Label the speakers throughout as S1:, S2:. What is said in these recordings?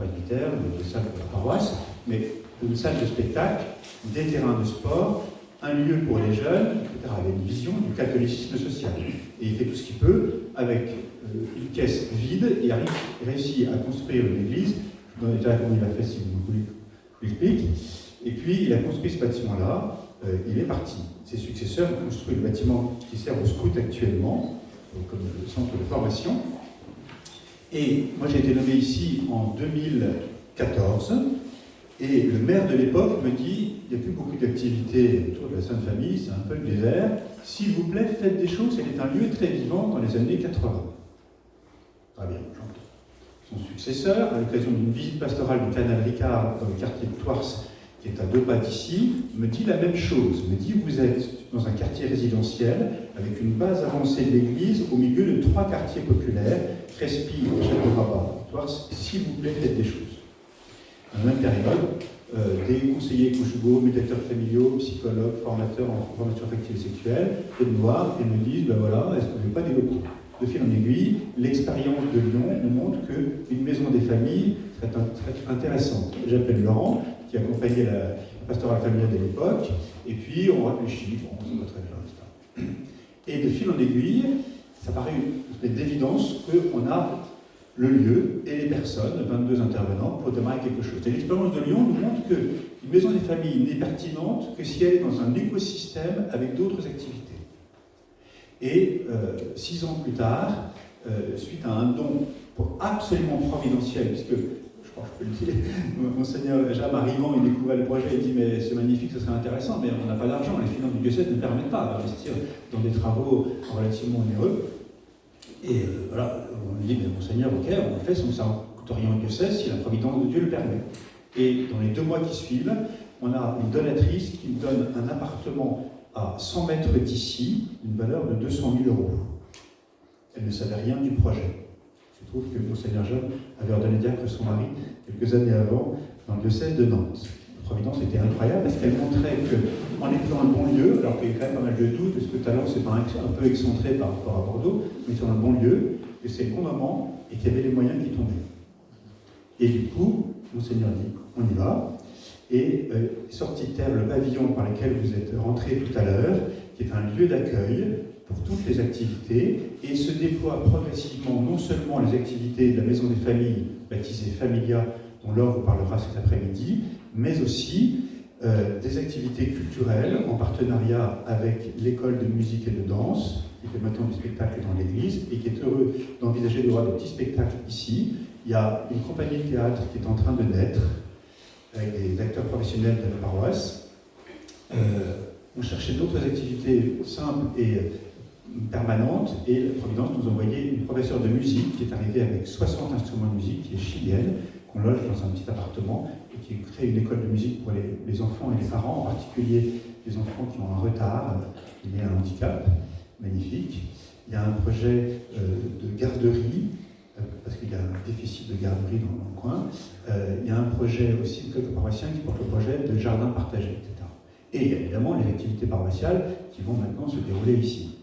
S1: presbytère, de salles de la paroisse, mais une salle de spectacle, des terrains de sport, un lieu pour les jeunes, etc. Il a une vision du catholicisme social. Et il fait tout ce qu'il peut avec une caisse vide et réussit à construire une église. Je vous donne déjà comment il a fait si vous voulez que je l'explique. Et puis il a construit ce bâtiment-là, il est parti. Ses successeurs ont construit le bâtiment qui sert aux scouts actuellement, comme le centre de formation. Et moi j'ai été nommé ici en 2014, et le maire de l'époque me dit, il n'y a plus beaucoup d'activités autour de la Sainte Famille, c'est un peu le désert, s'il vous plaît, faites des choses, c'est un lieu très vivant dans les années 80. Très bien, j'entends. Son successeur, à l'occasion d'une visite pastorale du canal Ricard dans le quartier de Thouars, qui est à 2 pas d'ici, me dit la même chose. Me dit, vous êtes dans un quartier résidentiel, avec une base avancée de l'église, au milieu de 3 quartiers populaires, Crespy, Château-Rabat, Thouars, s'il vous plaît, faites des choses. À la même période, des conseillers conjugaux, médiateurs familiaux, psychologues, formateurs en formation affective et sexuelle, et de voir et me disent, ben voilà, est-ce que vous n'avez pas des locaux? De fil en aiguille, l'expérience de Lyon nous montre qu'une maison des familles serait intéressante. J'appelle Laurent, qui accompagnait la pastorale familiale de l'époque, et puis on réfléchit, bon, ça va très bien, etc. Et de fil en aiguille, ça paraît une espèce d'évidence qu'on a le lieu et les personnes, 22 intervenants, pour démarrer quelque chose. Et l'expérience de Lyon nous montre qu'une maison des familles n'est pertinente que si elle est dans un écosystème avec d'autres activités. Et 6 ans plus tard, suite à un don absolument providentiel, puisque, je crois que je peux le dire, Monseigneur Jam arrivant, il découvrait le projet, il dit mais c'est magnifique, ce serait intéressant, mais on n'a pas d'argent, les finances du diocèse ne permettent pas d'investir dans des travaux relativement onéreux. Et voilà, on lui dit, mais Monseigneur, ok, on le fait, ça ne coûte rien au diocèse si la providence de Dieu le permet. Et dans les 2 mois qui suivent, on a une donatrice qui me donne un appartement à 100 mètres d'ici, d'une valeur de 200 000 €. Elle ne savait rien du projet. Il se trouve que Monseigneur Jean avait ordonné diacre son mari quelques années avant dans le diocèse de Nantes. La providence était incroyable parce qu'elle montrait qu'en étant dans le bon lieu, alors qu'il y a quand même pas mal de doutes, parce que Talence c'est pas un peu excentré par rapport à Bordeaux, mais sur un bon lieu, que c'est le bon moment et qu'il y avait les moyens qui tombaient. Et du coup, Monseigneur dit, on y va. Et sorti de terre le pavillon par lequel vous êtes rentré tout à l'heure, qui est un lieu d'accueil pour toutes les activités, et se déploie progressivement non seulement les activités de la Maison des Familles, baptisée Familia, dont Laure vous parlera cet après-midi, mais aussi des activités culturelles en partenariat avec l'école de musique et de danse, qui fait maintenant du spectacle dans l'église, et qui est heureux d'envisager d'avoir des petits spectacles ici. Il y a une compagnie de théâtre qui est en train de naître, avec des acteurs professionnels de la paroisse. On cherchait d'autres activités simples et permanentes, et la Providence nous envoyait une professeure de musique qui est arrivée avec 60 instruments de musique, qui est chilienne, qu'on loge dans un petit appartement, et qui crée une école de musique pour les enfants et les parents, en particulier les enfants qui ont un retard, lié à un handicap, magnifique. Il y a un projet de garderie, parce qu'il y a un déficit de garderie dans le coin. Il y a un projet aussi de quelques paroissiens qui portent le projet de jardin partagé, etc. Et il y a évidemment les activités paroissiales qui vont maintenant se dérouler ici.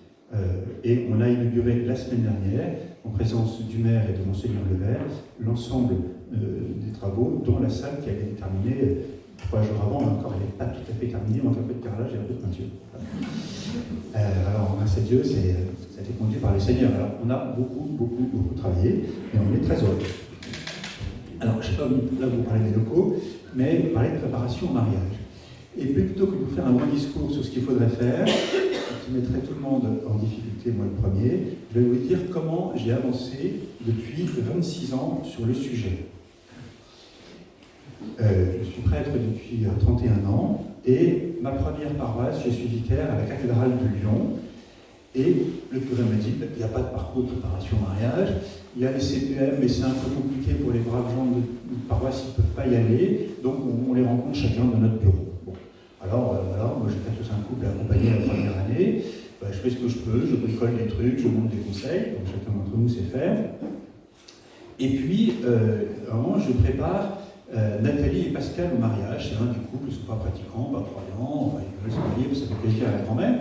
S1: Et on a inauguré la semaine dernière, en présence du maire et de Monseigneur Levert, l'ensemble des travaux, dont la salle qui avait été terminée 3 jours avant, mais encore elle n'est pas tout à fait terminée, il manque un peu de carrelage et un peu de peinture. Alors grâce à Dieu, ça a été conduit par le Seigneur. Alors on a beaucoup travaillé, mais on est très heureux. Alors je ne sais pas, là vous parlez des locaux, mais vous parlez de préparation au mariage. Et plutôt que de vous faire un grand discours sur ce qu'il faudrait faire, qui mettrait tout le monde en difficulté, moi le premier, je vais vous dire comment j'ai avancé depuis 26 ans sur le sujet. Je suis prêtre depuis 31 ans, et ma première paroisse, je suis vicaire à la cathédrale de Lyon, et le curé m'a dit, il n'y a pas de parcours de préparation au mariage, il y a les CPM, mais c'est un peu compliqué pour les braves gens de paroisse, ils ne peuvent pas y aller, donc on les rencontre chacun dans notre bureau. Bon. Alors voilà, moi j'ai 4 ou 5 couples à accompagner la première année, je fais ce que je peux, je bricole des trucs, je monte des conseils, comme chacun d'entre nous sait faire. Et puis, vraiment, je prépare Nathalie et Pascal au mariage. C'est un des couples, ils ne sont pas pratiquants, pas croyants, ils veulent se marier, ça fait plaisir à la grand-mère.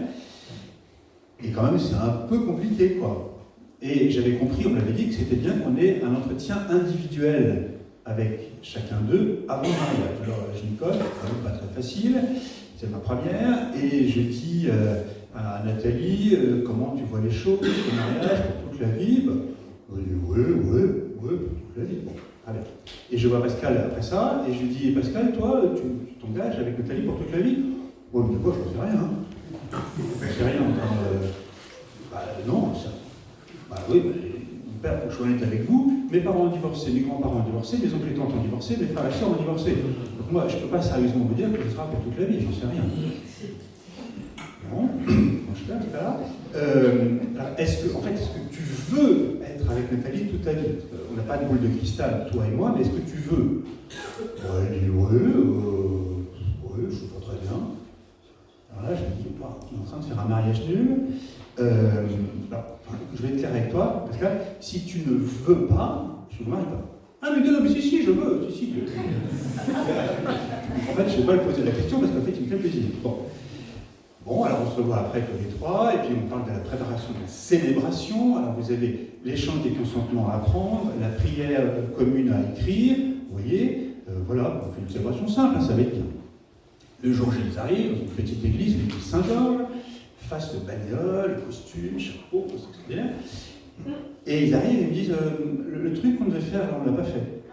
S1: Et quand même, c'est un peu compliqué, quoi. Et j'avais compris, on m'avait dit que c'était bien qu'on ait un entretien individuel avec chacun d'eux avant le mariage. Alors la gynécologue, pas très facile, c'est ma première, et je dis à Nathalie, comment tu vois les choses, le mariage pour toute la vie? Elle dit ouais, pour toute la vie. Bon, allez. Et je vois Pascal après ça, et je lui dis, Pascal, toi, tu t'engages avec Nathalie pour toute la vie? Ouais, mais quoi, je ne sais rien. Je ne sais rien. Non, ça. Oui, mon père, faut que je sois honnête avec vous, mes parents ont divorcé, mes grands-parents ont divorcé, mes oncles et tantes ont divorcé, mes frères et sœurs ont divorcé. Donc moi, je ne peux pas sérieusement vous dire que ce sera pour toute la vie, j'en sais rien. Non, je ne sais pas. Est-ce que tu veux être avec Nathalie toute ta vie? On n'a pas de boule de cristal, toi et moi, mais est-ce que tu veux? Elle dit je suis pas très bien. Alors là, je me dis, on est en train de faire un mariage nul. Je vais être clair avec toi, parce que si tu ne veux pas, je ne me marie pas. Ah mais non, mais si, je veux, si. En fait, je ne vais pas lui poser la question, parce qu'en fait, il me fait plaisir. Bon, alors on se revoit après tous les trois, et puis on parle de la préparation de la célébration. Alors vous avez l'échange des consentements à apprendre, la prière commune à écrire, vous voyez, voilà, on fait une célébration simple, ça va être bien. Le jour J, ils arrivent dans une petite église, l'église Saint-Georges, face de bagnole, costume, chapeau, tout ça, c'est bien. Et ils arrivent et me disent, le truc qu'on devait faire, là, on ne l'a pas fait.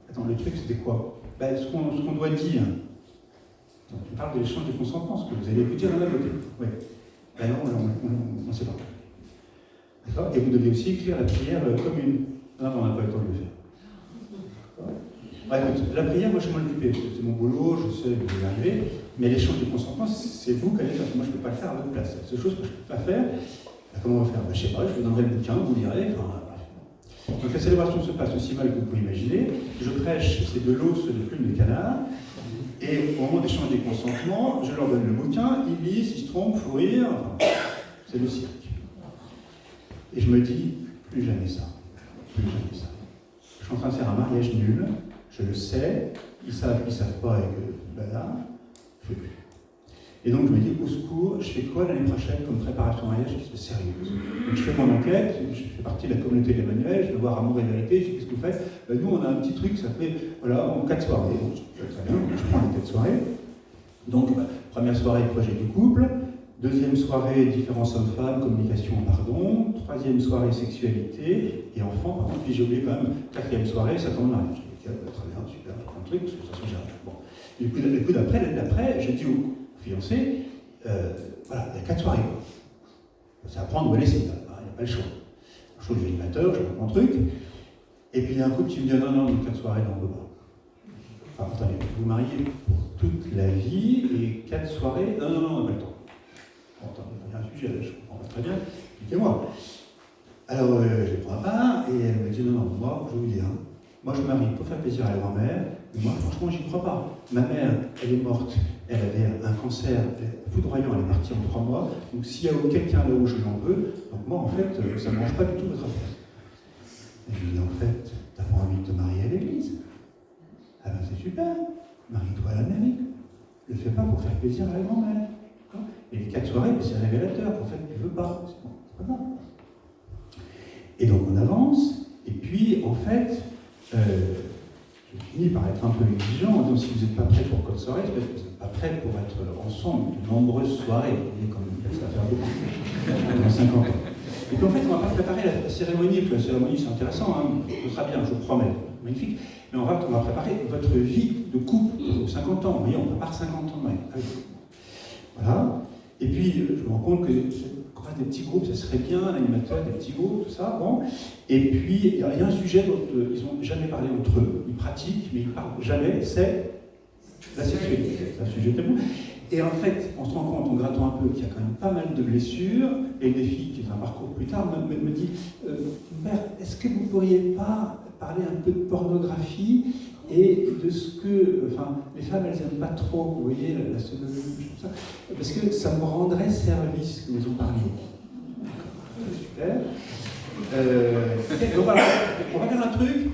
S1: Attends, le truc, c'était quoi? Ce qu'on doit dire. Donc, tu parles de l'échange des consentements, ce que vous allez écouter dans la beauté. Oui. Ben non, on ne sait pas. D'accord? Et vous devez aussi écrire la prière commune. Non, on n'a pas eu le temps de le faire. Écoute, la prière, moi je vais m'en occuper, c'est mon boulot, je sais, vous allez arriver, mais l'échange du consentement, c'est vous qui allez faire, moi je ne peux pas le faire à votre place. C'est la seule chose que je ne peux pas faire. Comment on va faire? Je ne sais pas, je vous donnerai le bouquin, vous lirez. Donc la célébration se passe aussi mal que vous pouvez imaginer. Je prêche, c'est de l'os de plume de canard, et au moment d'échange des consentements, je leur donne le bouquin, ils lisent, ils se trompent, il faut rire, c'est le cirque. Et je me dis, plus jamais ça. Je suis en train de faire un mariage nul. Je le sais, ils savent pas, et que là, je ne fais plus. Et donc je me dis, au secours, je fais quoi l'année prochaine comme préparation au mariage qui soit sérieuse? Donc je fais mon enquête, je fais partie de la communauté d'Emmanuel, je vais voir Amour et Vérité, je dis, qu'est-ce que vous faites? Nous, on a un petit truc, ça fait, voilà, en 4 soirées. Bon, très bien, je prends les 4 soirées. Donc, première soirée, projet du couple. Deuxième soirée, différence hommes-femmes, communication, pardon. Troisième soirée, sexualité. Et enfant, par contre, puis j'ai oublié quand même, quatrième soirée, ça tombe mariage. Très bien, super, je prends le truc, parce que de toute façon j'arrive. Bon. Et le coup d'après, je dis au fiancé, voilà, il y a 4 soirées. C'est à prendre ou à laisser, il n'y a pas le choix. Je trouve l'animateur, je prends mon truc, et puis il y a un couple qui me dit, non, 4 soirées, non, on ne peut pas. Enfin, attendez, vous vous mariez pour toute la vie, et 4 soirées, non, on n'a pas le temps. Bon, attendez, il y a un sujet, je comprends pas très bien, expliquez-moi. Alors, je les prends à part, et elle me dit, non, moi, je vais vous dire, moi je me marie pour faire plaisir à la grand-mère, mais moi franchement j'y crois pas. Ma mère, elle est morte, elle avait un cancer foudroyant, elle est partie en 3 mois, donc s'il y a quelqu'un là où je l'en veux, donc moi en fait ça ne mange pas du tout votre affaire. Et je lui dis en fait, t'as pas envie de te marier à l'église? Ah ben c'est super, marie-toi à la mairie, ne le fais pas pour faire plaisir à la grand-mère. Et les 4 soirées, c'est révélateur, en fait tu veux pas, c'est pas grave. Et donc on avance, et puis en fait, je finis par être un peu exigeant en disant si vous n'êtes pas prêts pour Côte Soirée, c'est parce que vous n'êtes pas prêts pour être ensemble de nombreuses soirées. Vous voyez, comme ça va faire beaucoup, pendant 50 ans. Et puis en fait, on ne va pas préparer la cérémonie, parce que la cérémonie c'est intéressant, hein, ce sera bien, je vous promets, magnifique. Mais on va préparer votre vie de couple pour 50 ans. Vous voyez, on prépare 50 ans de mariage. Voilà. Et puis, je me rends compte que des petits groupes, ça serait bien, l'animateur, des petits groupes, tout ça, bon. Et puis, il y a un sujet dont ils n'ont jamais parlé entre eux, ils pratiquent, mais ils ne parlent jamais, c'est la sexualité. C'est un sujet tabou. Et en fait, on se rend compte, en grattant un peu, qu'il y a quand même pas mal de blessures, et une des filles qui fait un parcours plus tard me dit, mère, est-ce que vous ne pourriez pas parler un peu de pornographie et de ce que, enfin, les femmes, elles n'aiment pas trop, vous voyez, la sodomie, tout ça, parce que ça me rendrait service que vous en parliez. Super. Donc voilà, on va faire un truc,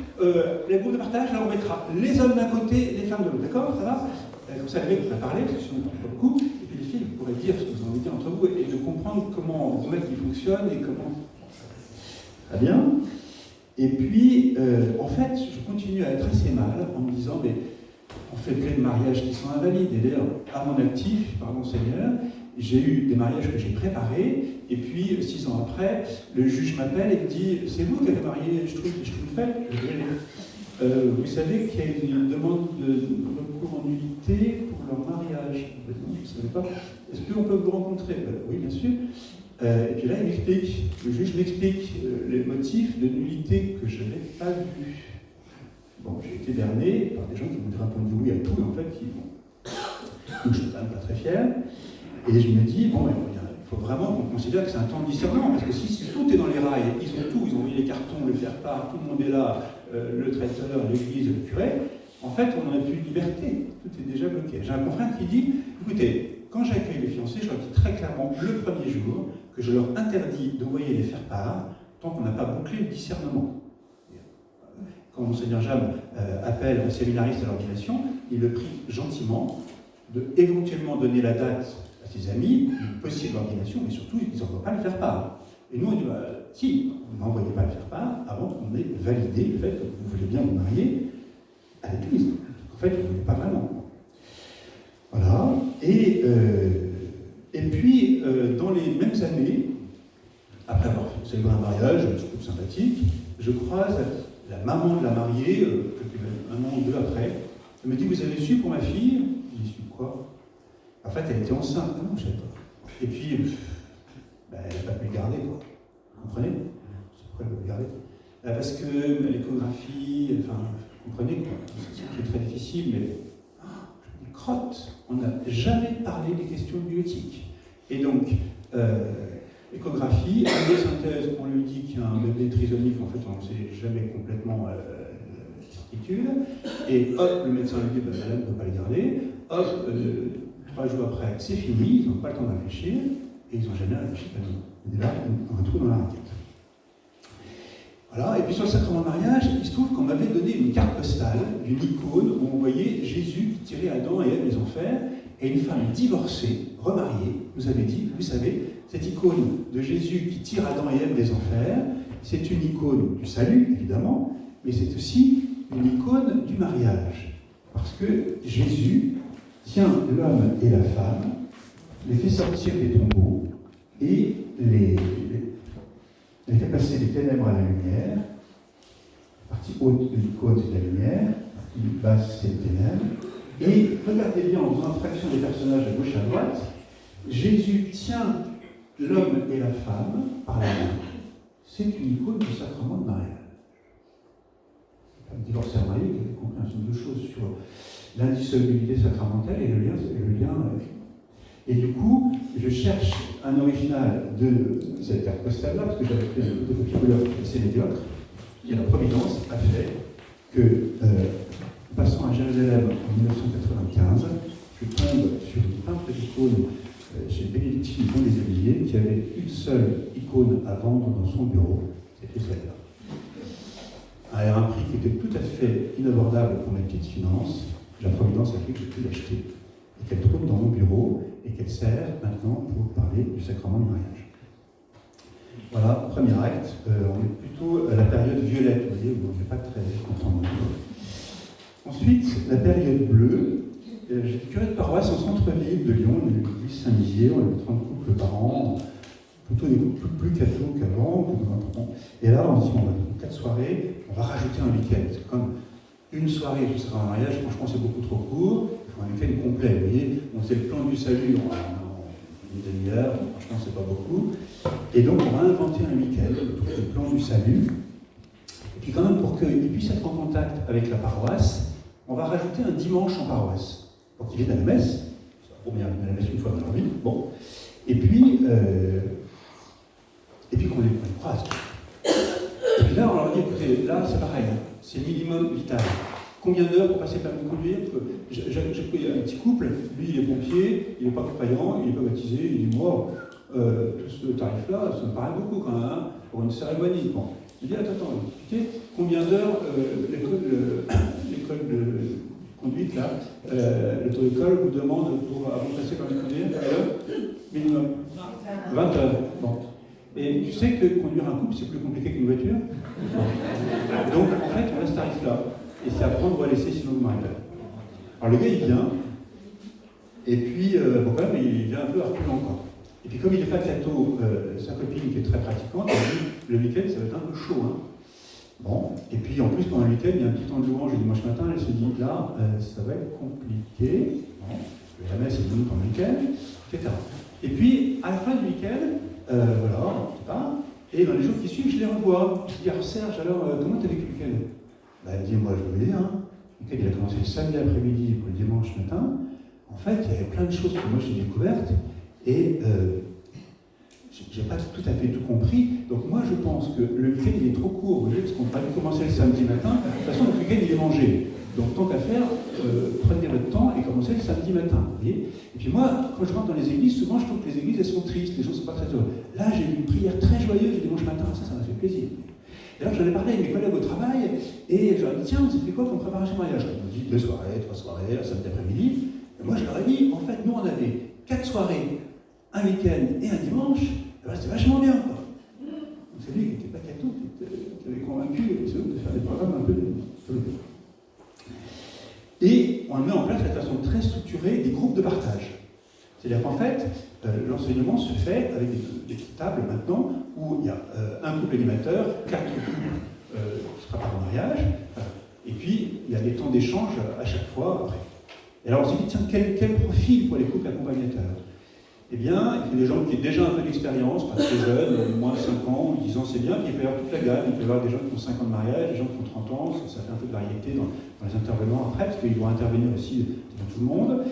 S1: les groupes de partage, là on mettra les hommes d'un côté, les femmes de l'autre, d'accord? Ça va? Comme ça, les mecs pourraient parler, parce que sinon on ne parle pas beaucoup, et puis les filles, vous pourrez dire ce que vous en avez dit entre vous, et de comprendre comment vos mecs ils fonctionnent, et comment... Très bien. Et puis, en fait, je continue à être assez mal en me disant, mais on fait plein de mariages qui sont invalides. Et d'ailleurs, à mon actif, pardon Seigneur, j'ai eu des mariages que j'ai préparés, et puis 6 ans après, le juge m'appelle et me dit, c'est vous qui avez marié Schtroumpf et Schtroumpfette. Vous savez qu'il y a une demande de recours en nullité pour leur mariage. Non, je ne savais pas. Est-ce qu'on peut vous rencontrer? Oui, bien sûr. Et puis là, le juge m'explique les motifs de nullité que je n'avais pas vus. Bon, j'ai été berné par des gens qui m'ont répondu oui à tout, et en fait, donc je ne suis quand même pas très fier. Et je me dis, bon, il faut vraiment qu'on considère que c'est un temps de discernement, parce que si tout est dans les rails, ils ont tout, ils ont mis les cartons, le faire-part, tout le monde est là, le traiteur, l'église, le curé, en fait, on n'a plus de liberté, tout est déjà bloqué. J'ai un confrère qui dit, écoutez, quand j'accueille les fiancés, je leur dis très clairement, le premier jour, que je leur interdis d'envoyer les faire-part tant qu'on n'a pas bouclé le discernement. Quand Monseigneur Jam appelle un séminariste à l'ordination, il le prie gentiment de éventuellement donner la date à ses amis, une possible ordination, mais surtout, ils n'envoient pas le faire-part. Et nous, on dit, si, vous n'envoyez pas le faire-part avant qu'on ait validé le fait que vous voulez bien vous marier à l'église. En fait, vous ne voulez pas vraiment. Voilà. Et puis, dans les mêmes années, après avoir célébré un mariage, je trouve sympathique, je croise la maman de la mariée, un an ou deux après. Elle me dit, vous avez su pour ma fille? J'ai su quoi? En fait, elle était enceinte. Ah non, je ne savais pas. Et puis, elle n'a pas pu le garder, quoi. Vous comprenez? Pourquoi elle ne peut le garder? Parce que l'échographie, enfin, vous comprenez, quoi. C'est très difficile, mais je me dis, crotte, on n'a jamais parlé des questions bioéthiques. Et donc, échographie, synthèse, on lui dit qu'il y a un bébé trisomique, en fait, on ne sait jamais complètement la certitude. Et hop, le médecin lui dit, madame ne peut pas le garder. Hop, 3 jours après, c'est fini, ils n'ont pas le temps de réfléchir, et ils n'ont jamais réfléchi à nous. Il y a là un trou dans la raquette. Voilà, et puis sur le sacrement de mariage, il se trouve qu'on m'avait donné une carte postale d'une icône où on voyait Jésus qui tirait Adam et Ève des enfers, et une femme divorcée, remariée, nous avait dit, vous savez, cette icône de Jésus qui tire Adam et Ève des enfers, c'est une icône du salut, évidemment, mais c'est aussi une icône du mariage. Parce que Jésus tient l'homme et la femme, les fait sortir des tombeaux et les fait passer des ténèbres à la lumière. La partie haute de l'icône, c'est la lumière, la partie basse, c'est les ténèbres. Et regardez bien, en faisant abstraction des personnages à gauche à droite, Jésus tient l'homme et la femme par la main. C'est une icône du sacrement de mariage. Le divorcé à marié qui avait compris un certain nombre de choses sur l'indissolubilité sacramentelle et le lien. Et du coup, je cherche un original de cette carte postale-là, parce que j'avais fait une photocopie couleur assez médiocre, et la Providence a fait que, passant à Jérusalem en 1995, je tombe sur une simple icône chez Bénédictine des Oliviers, qui avait une seule icône à vendre dans son bureau, c'était celle-là. À un prix qui était tout à fait inabordable pour mes petites finances, la Providence a fait que j'ai pu l'acheter, et qu'elle trouve dans mon bureau, et qu'elle sert maintenant pour parler du sacrement du mariage. Voilà, premier acte, on est plutôt à la période violette, vous voyez, où on n'est pas très content. Ensuite, la période bleue, j'étais curé de paroisse en centre-ville de Lyon, une église Saint-Lizier, on avait 30 couples par an, plutôt des couples plus cathos qu'avant, et là on se dit, on va faire 4 soirées, on va rajouter un week-end, parce que comme une soirée, ce sera un mariage, franchement c'est beaucoup trop court, il faut un week-end complet, vous voyez, on sait le plan du salut en une demi-heure, franchement c'est pas beaucoup, et donc on va inventer un week-end autour du plan du salut, et puis quand même pour qu'ils puissent être en contact avec la paroisse, on va rajouter un dimanche en paroisse, pour qu'ils viennent à la messe, c'est la première à la messe une fois dans leur vie, bon, et puis qu'on les croise. Et puis là, on leur dit, écoutez, là c'est pareil, c'est le minimum vital. Combien d'heures pour passer le permis de conduire? J'ai pris un petit couple, lui il est pompier, il n'est pas croyant, il n'est pas baptisé, il dit, moi, tout ce tarif-là, ça me paraît beaucoup quand même, hein, pour une cérémonie. Bon. Je dis, attends, écoutez, combien d'heures l'école de conduite, là, l'auto-école vous demande pour avant de passer le permis de conduire? Minimum 20 heures. Bon. Et tu sais sais que conduire un couple, c'est plus compliqué qu'une voiture. Donc, en fait, on a ce tarif-là. Et c'est à prendre ou à laisser, sinon vous m'arrêtez. Alors, le gars, il vient. Et puis, bon, quand même, il vient un peu reculant, quoi. Et puis, comme il n'est pas catho, sa copine, qui est très pratiquante, elle dit, le week-end, ça va être un peu chaud, hein. Bon, et puis en plus, pendant le week-end, il y a un petit temps de louange le dimanche matin, elle se dit, là, ça va être compliqué. Bon, la messe est venue pendant le week-end, etc. Et puis, à la fin du week-end, voilà, on se part, et dans les jours qui suivent, je les revois. Je dis, alors Serge, alors, comment t'as vécu le week-end? Elle dit, moi, je veux dire, hein. Le week-end, il a commencé le samedi après-midi pour le dimanche matin. En fait, il y avait plein de choses que moi j'ai découvertes, et j'ai pas tout à fait tout compris. Donc moi, je pense que le week-end, il est trop court, vous voyez, parce qu'on va commencer le samedi matin. De toute façon, le week-end, il est mangé. Donc, tant qu'à faire, prenez votre temps et commencez le samedi matin, vous voyez. Et puis moi, quand je rentre dans les églises, souvent, je trouve que les églises, elles sont tristes, les gens ne sont pas très heureux. Là, j'ai eu une prière très joyeuse le dimanche matin, ça m'a fait plaisir. Et alors, j'en ai parlé avec mes collègues au travail, et je leur ai dit, tiens, vous avez fait quoi comme préparation mariage? Ils m'ont dit 2 soirées, 3 soirées, un samedi après-midi. Et moi, je leur ai dit, en fait, nous, on avait 4 soirées, un week-end et un dimanche. Alors, c'était vachement bien, quoi. Donc, c'est lui qui n'était pas catho, qui avait convaincu de faire des programmes un peu de. Et on met en place de façon très structurée des groupes de partage. C'est-à-dire qu'en fait, l'enseignement se fait avec des tables maintenant où il y a un couple animateur, 4 couples qui se préparent au mariage, et puis il y a des temps d'échange à chaque fois après. Et alors on s'est dit, tiens, quel profil pour les couples accompagnateurs? Eh bien, il faut des gens qui ont déjà un peu d'expérience, pas très jeunes, moins de 5 ans, 10 ans, c'est bien, puis il peut y avoir toute la gamme, il peut y avoir des gens qui ont 5 ans de mariage, des gens qui ont 30 ans, ça fait un peu de variété dans les intervenants après, parce qu'ils vont intervenir aussi dans tout le monde.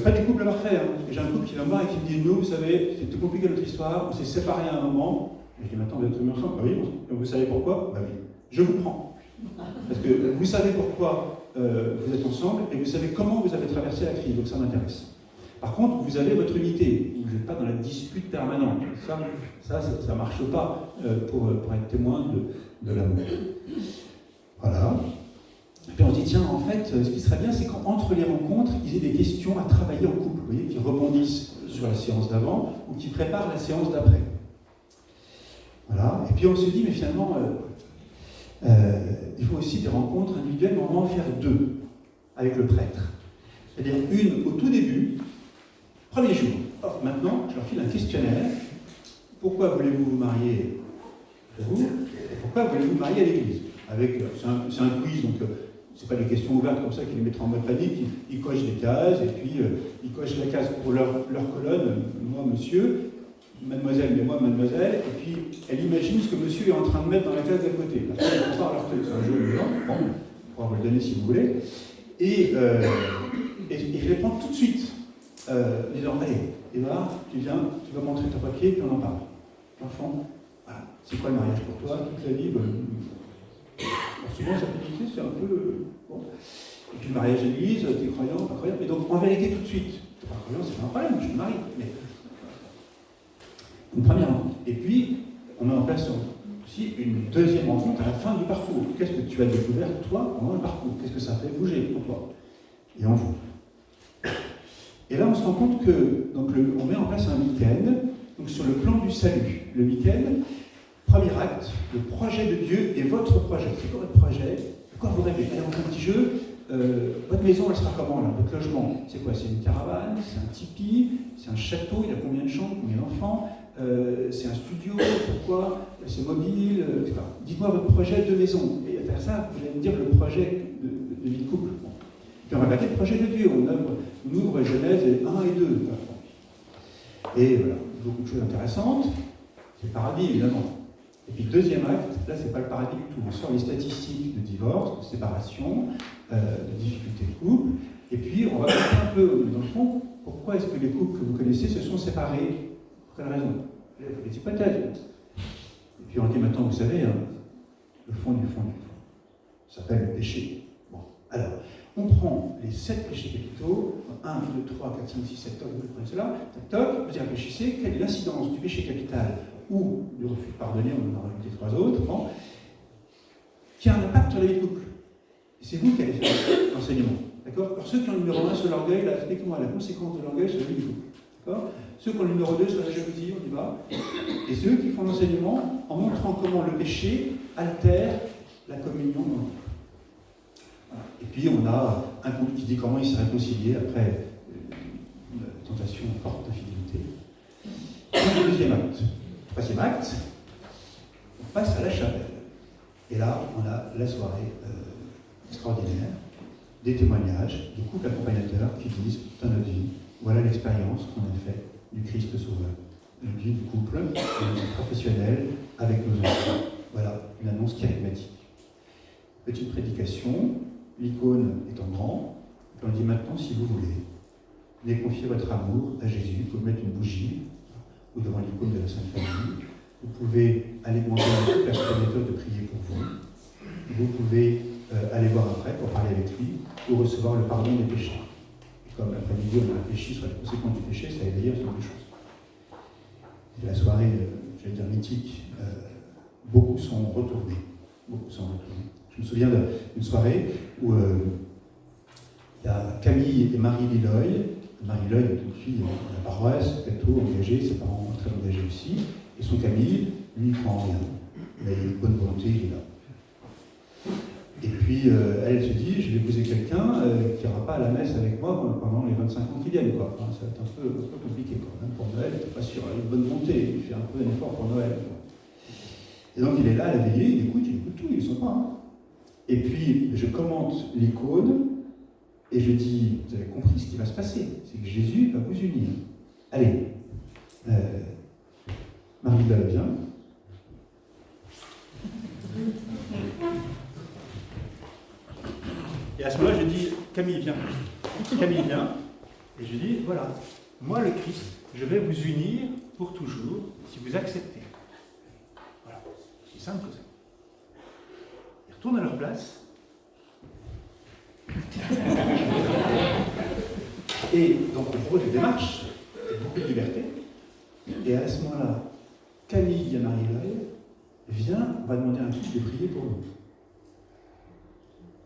S1: Pas des couples parfaits, hein, parce que j'ai un couple qui vient me voir et qui me dit, nous, vous savez, c'est tout compliqué notre histoire, on s'est séparés à un moment, et je dis, maintenant, vous êtes remis ensemble? Bah oui, vous savez pourquoi? Bah oui, je vous prends. Parce que vous savez pourquoi vous êtes ensemble, et vous savez comment vous avez traversé la crise, donc ça m'intéresse. Par contre, vous avez votre unité, vous n'êtes pas dans la dispute permanente. Ça ne marche pas pour être témoin de l'amour. Voilà. Et puis on se dit, tiens, en fait, ce qui serait bien, c'est qu'entre les rencontres, ils aient des questions à travailler en couple, vous voyez, qui rebondissent sur la séance d'avant ou qui préparent la séance d'après. Voilà. Et puis on se dit, mais finalement, il faut aussi des rencontres individuelles, mais on va en faire 2 avec le prêtre. C'est-à-dire une au tout début, premier jour. Or, maintenant, je leur file un questionnaire. Pourquoi voulez-vous vous marier vous? Et pourquoi voulez-vous vous marier à l'église? C'est un quiz, donc c'est pas des questions ouvertes comme ça qui les mettraient en mode panique. Ils cochent des cases, et puis ils cochent la case pour leur colonne, moi, monsieur, mademoiselle, mais moi, mademoiselle, et puis elle imagine ce que monsieur est en train de mettre dans la case d'à côté. Là, on compare leur truc, c'est un jeu de gens, bon, on pourra vous le donner si vous voulez. Et je les prends tout de suite. Disant, allez, Eva, tu viens, tu vas montrer ton papier, puis on en parle. L'enfant, voilà, c'est quoi le mariage pour toi? Toute la vie, souvent, sa petite c'est un peu. Bon. Et puis le mariage à l'église, t'es croyant, pas croyant. Et donc, en vérité, tout de suite, t'es pas croyant, c'est pas un problème, je suis marié. Mais une première rencontre. Et puis, on met en place aussi une deuxième rencontre à la fin du parcours. Qu'est-ce que tu as découvert, toi, pendant le parcours? Qu'est-ce que ça fait bouger pour toi et en vous? Et là, on se rend compte que on met en place un week-end, donc sur le plan du salut. Le week-end, premier acte, le projet de Dieu et votre projet. C'est quoi votre projet? De quoi vous rêvez? Allez, on fait un petit jeu. Votre maison, elle sera comment là? Votre logement, c'est quoi? C'est une caravane? C'est un tipi? C'est un château? Il y a combien de chambres? Combien d'enfants? C'est un studio? Pourquoi? C'est mobile? Etc. Dites-moi votre projet de maison. Et à faire ça, vous allez me dire le projet de vie de couple. Bon. Puis on va regarder le projet de Dieu. On ouvre Genèse 1 et 2. Et voilà, beaucoup de choses intéressantes. C'est le paradis, évidemment. Et puis, deuxième acte, là, c'est pas le paradis du tout. On sort les statistiques de divorce, de séparation, de difficultés de couple. Et puis, on va voir un peu, dans le fond, pourquoi est-ce que les couples que vous connaissez se sont séparés? Pour quelle raison? Il y a des hypothèses. Et puis, on dit maintenant, vous savez, le fond du fond du fond. Ça s'appelle le péché. Bon, alors. On prend les 7 péchés capitaux, 1, 2, 3, 4, 5, 6, 7, toc, vous prenez cela, toc, toc, vous y réfléchissez, quelle est l'incidence du péché capital ou du refus de pardonner, on en a rajouté 3 autres, bon, qui a un impact sur la vie de couple. Et c'est vous qui allez faire l'enseignement. D'accord? Alors ceux qui ont le numéro 1 sur l'orgueil, là, expliquez-moi la conséquence de l'orgueil sur la vie du couple. D'accord ? Ceux qui ont le numéro 2 sur la jalousie, on y va. Et ceux qui font l'enseignement en montrant comment le péché altère la communion dans le couple. Voilà. Et puis on a un couple qui dit comment il s'est réconcilié après une tentation forte d'infidélité. Et le deuxième acte. Troisième acte, on passe à la chapelle. Et là, on a la soirée extraordinaire, des témoignages, des couples accompagnateurs qui disent dans notre vie, voilà l'expérience qu'on a faite du Christ Sauveur. Une vie du couple, une vie professionnelle avec nos enfants. Voilà, une annonce charismatique. Petite prédication, l'icône étant grand, on dit maintenant, si vous voulez, venez confier votre amour à Jésus, vous pouvez mettre une bougie, ou devant l'icône de la Sainte Famille. Vous pouvez aller demander à un couple accompagnateur de prier pour vous. Vous pouvez aller voir après pour parler avec lui ou recevoir le pardon des péchés. Et comme l'après-midi, on a réfléchi sur les conséquences du péché, ça a éveillé sur deux choses. Et la soirée, j'allais dire mythique, beaucoup sont retournés. Je me souviens d'une soirée où il y a Camille et Marie Liloy. Marie Liloy est une fille de la paroisse, catho, engagée, ses parents très engagés aussi. Et son Camille, lui, il ne prend rien. Mais il a une bonne volonté, il est là. Et puis, elle se dit, je vais épouser quelqu'un qui n'ira pas à la messe avec moi pendant les 25 ans qui viennent. Quoi. Enfin, ça va être un peu compliqué. Quoi. Même pour Noël, il n'est pas sûr. Il a une bonne volonté, il fait un peu un effort pour Noël. Quoi. Et donc, il est là à la veillée, il écoute tout, il est sympa. Hein. Et puis, je commente l'icône, et je dis, vous avez compris ce qui va se passer, c'est que Jésus va vous unir. Allez, Marie-Belle vient. Et à ce moment-là, je dis, Camille, viens. Camille vient. Et je dis, voilà, moi le Christ, je vais vous unir pour toujours, si vous acceptez. Voilà, c'est simple que ça. Ils retournent à leur place. Et donc on propose des démarches, avec beaucoup de liberté. Et à ce moment-là, Camille et Marie-Laure, viens, on va demander à un couple de prier pour nous.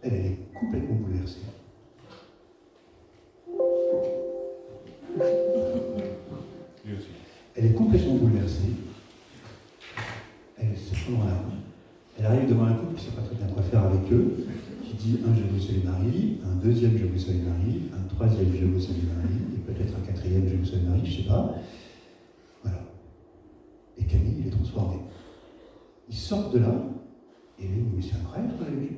S1: Elle est complètement bouleversée. Elle est complètement bouleversée. Elle se prend dans la main. Elle arrive devant un couple qui ne sait pas très bien quoi faire avec eux, qui dit un je vous salue Marie, un deuxième je vous salue Marie, un troisième je vous salue Marie, et peut-être un quatrième je vous salue Marie, je ne sais pas. Voilà. Et Camille, il est transformé. Ils sortent de là, et lui, mais c'est incroyable ce qu'on a vu.